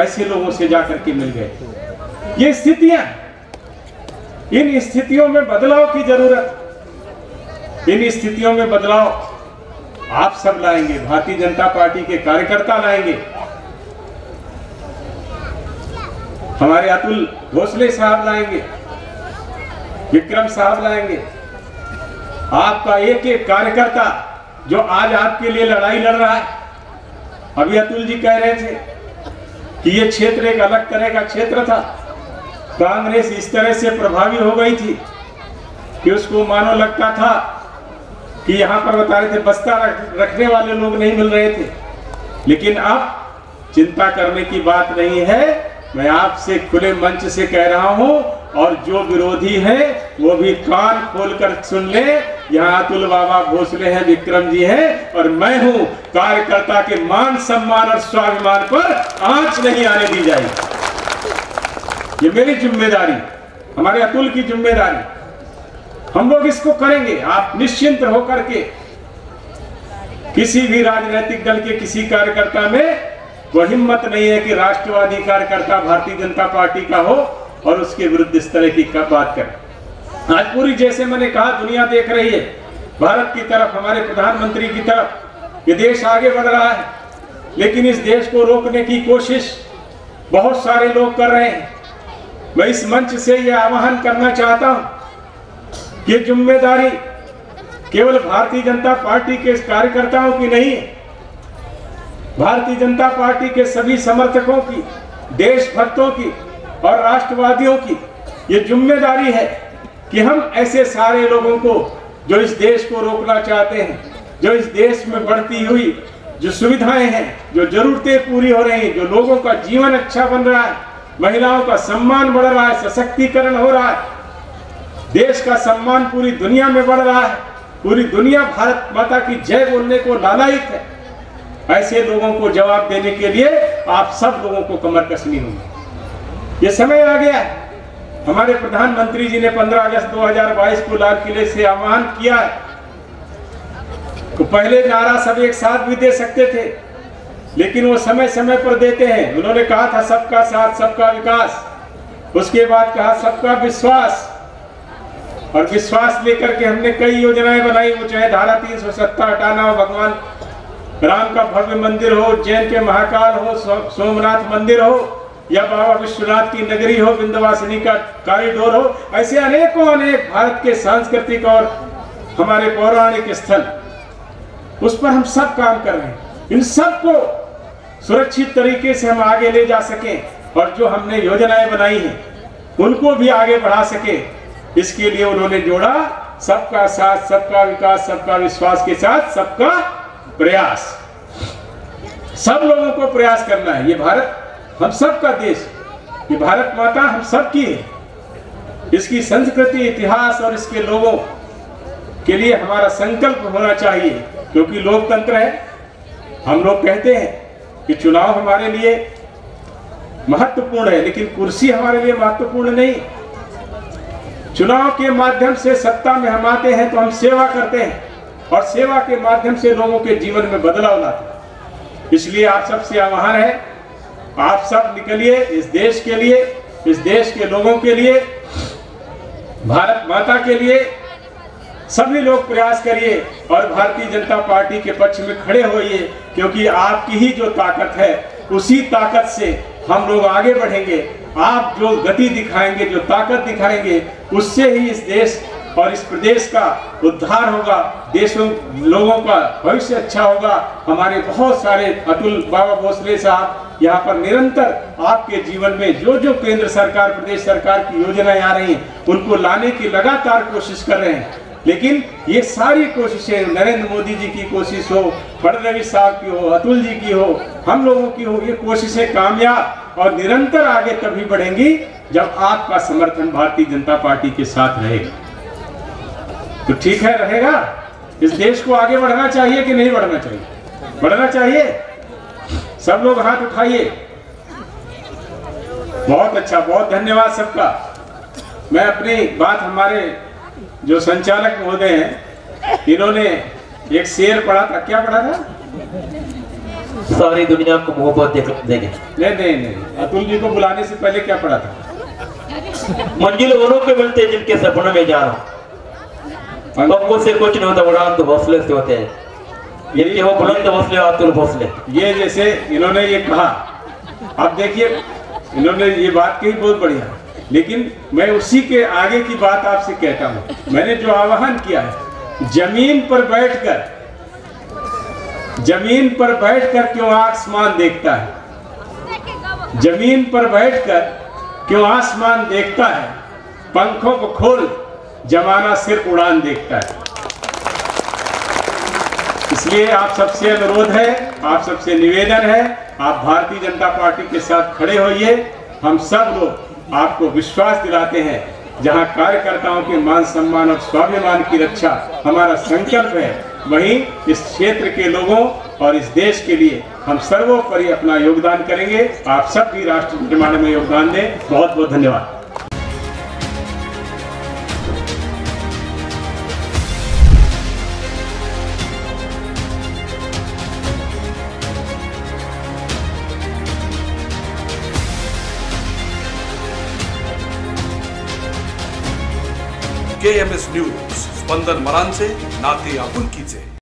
ऐसे लोगों से जाकर के मिल गए। ये स्थितियां, इन स्थितियों में बदलाव की जरूरत, इन स्थितियों में बदलाव आप सब लाएंगे, भारतीय जनता पार्टी के कार्यकर्ता लाएंगे। हमारे अतुल भोसले साहब लाएंगे, विक्रम साहब लाएंगे। आपका एक एक कार्यकर्ता जो आज आपके लिए लड़ाई लड़ रहा है। अभी अतुल जी कह रहे थे कि ये क्षेत्र एक अलग तरह का क्षेत्र था, कांग्रेस इस तरह से प्रभावी हो गई थी कि उसको मानो लगता था कि यहाँ पर बता रहे थे बस्ता रखने वाले लोग नहीं मिल रहे थे। लेकिन अब चिंता करने की बात नहीं है, मैं आपसे खुले मंच से कह रहा हूं, और जो विरोधी है वो भी कान खोलकर सुन ले। यहाँ अतुल बाबा भोसले हैं, विक्रम जी हैं, और मैं हूं। कार्यकर्ता के मान सम्मान और स्वाभिमान पर आंच नहीं आने दी जाएगी। ये मेरी जिम्मेदारी, हमारे अतुल की जिम्मेदारी। हम लोग इसको करेंगे। आप निश्चिंत होकर के, किसी भी राजनीतिक दल के किसी कार्यकर्ता में वो हिम्मत नहीं है कि राष्ट्रवादी कार्यकर्ता भारतीय जनता पार्टी का हो और उसके विरुद्ध इस तरह की बात करें। आज पूरी, जैसे मैंने कहा, दुनिया देख रही है भारत की तरफ, हमारे प्रधानमंत्री की तरफ। ये देश आगे बढ़ रहा है, लेकिन इस देश को रोकने की कोशिश बहुत सारे लोग कर रहे हैं। मैं इस मंच से यह आह्वान करना चाहता हूं कि जिम्मेदारी केवल भारतीय जनता पार्टी के कार्यकर्ताओं की नहीं है, भारतीय जनता पार्टी के सभी समर्थकों की, देशभक्तों की और राष्ट्रवादियों की ये जिम्मेदारी है कि हम ऐसे सारे लोगों को जो इस देश को रोकना चाहते हैं, जो इस देश में बढ़ती हुई जो सुविधाएं हैं, जो जरूरतें पूरी हो रही हैं, जो लोगों का जीवन अच्छा बन रहा है, महिलाओं का सम्मान बढ़ रहा है, सशक्तिकरण हो रहा है, देश का सम्मान पूरी दुनिया में बढ़ रहा है, पूरी दुनिया भारत माता की जय बोलने को लालायित है। ऐसे लोगों को जवाब देने के लिए आप सब लोगों को कमर कसनी होगी। ये समय आ गया है। हमारे प्रधानमंत्री जी ने 15 अगस्त 2022 को लाल किले से आह्वान किया है। तो पहले नारा सब एक साथ भी दे सकते थे, लेकिन वो समय समय पर देते हैं। उन्होंने कहा था सबका साथ सबका विकास, उसके बाद कहा सबका विश्वास, और विश्वास लेकर के हमने कई योजनाएं बनाई। वो चाहे धारा 370 हटाना हो, भगवान राम का भव्य मंदिर हो, जैन के महाकाल हो, सोमनाथ मंदिर हो, या बाबा विश्वनाथ की नगरी हो, विंध्यवासिनी का कॉरिडोर हो, ऐसे अनेकों अनेक भारत के सांस्कृतिक और हमारे पौराणिक स्थल, उस पर हम सब काम कर रहे हैं। इन सब को सुरक्षित तरीके से हम आगे ले जा सकें, और जो हमने योजनाएं बनाई हैं उनको भी आगे बढ़ा सके, इसके लिए उन्होंने जोड़ा सबका साथ सबका विकास, सबका विश्वास के साथ सबका प्रयास। सब लोगों को प्रयास करना है। ये भारत हम सब का देश, ये भारत माता हम सब की है। इसकी संस्कृति, इतिहास और इसके लोगों के लिए हमारा संकल्प होना चाहिए, क्योंकि लोकतंत्र है। हम लोग कहते हैं कि चुनाव हमारे लिए महत्वपूर्ण है, लेकिन कुर्सी हमारे लिए महत्वपूर्ण नहीं। चुनाव के माध्यम से सत्ता में हम आते हैं तो हम सेवा करते हैं, और सेवा के माध्यम से लोगों के जीवन में बदलाव लाते हैं। इसलिए आप सबसे आह्वान है, आप सब निकलिए इस देश के लिए, इस देश के लोगों के लिए, भारत माता के लिए। सभी लोग प्रयास करिए और भारतीय जनता पार्टी के पक्ष में खड़े होइए, क्योंकि आपकी ही जो ताकत है, उसी ताकत से हम लोग आगे बढ़ेंगे। आप जो गति दिखाएंगे, जो ताकत दिखाएंगे, उससे ही इस देश और इस प्रदेश का उद्धार होगा, देशों लोगों का भविष्य अच्छा होगा। हमारे बहुत सारे अतुल बाबा भोसले साहब यहाँ पर निरंतर आपके जीवन में जो जो केंद्र सरकार, प्रदेश सरकार की योजनाएं आ रही हैं, उनको लाने की लगातार कोशिश कर रहे हैं। लेकिन ये सारी कोशिशें नरेंद्र मोदी जी की कोशिश हो, फडणवीस साहब की हो, अतुल जी की हो, हम लोगों की हो, ये कोशिशें कामयाब और निरंतर आगे तभी बढ़ेंगी जब आपका समर्थन भारतीय जनता पार्टी के साथ रहेगा। तो ठीक है, रहेगा। इस देश को आगे बढ़ना चाहिए कि नहीं बढ़ना चाहिए? बढ़ना चाहिए। सब लोग हाथ उठाइए। बहुत अच्छा, बहुत धन्यवाद सबका। मैं अपनी बात, हमारे जो संचालक महोदय हैं, इन्होंने एक शेर पढ़ा था। क्या पढ़ा था? सारी दुनिया को मोहब्बत देंगे। नहीं, अतुल जी को बुलाने से पहले क्या पढ़ा था? मंजिल उन्हों को मिलते हैं जिनके सपनों में जाना। पक्कों से कुछ नहीं होता, उड़ान तो हौसले से होते हैं। ये वो बुलंद हौसले आते हैं हौसले। ये जैसे इन्होंने ये कहा, अब देखिए इन्होंने ये बात कही बहुत बढ़िया, लेकिन मैं उसी के आगे की बात आपसे कहता हूँ। मैंने जो आह्वान किया है, जमीन पर बैठकर क्यों आसमान देखता है, जमीन पर बैठकर क्यों आसमान देखता है, पंखों को खोल जमाना सिर्फ उड़ान देखता है। इसलिए आप सबसे अनुरोध है, आप सबसे निवेदन है, आप भारतीय जनता पार्टी के साथ खड़े होइए। हम सब लोग आपको विश्वास दिलाते हैं, जहां कार्यकर्ताओं के मान सम्मान और स्वाभिमान की रक्षा हमारा संकल्प है, वहीं इस क्षेत्र के लोगों और इस देश के लिए हम सर्वोपरि अपना योगदान करेंगे। आप सब भी राष्ट्र निर्माण में योगदान दें। बहुत बहुत धन्यवाद। KMS न्यूज, स्पंदन मरांचे, नाते आपुलकीचे।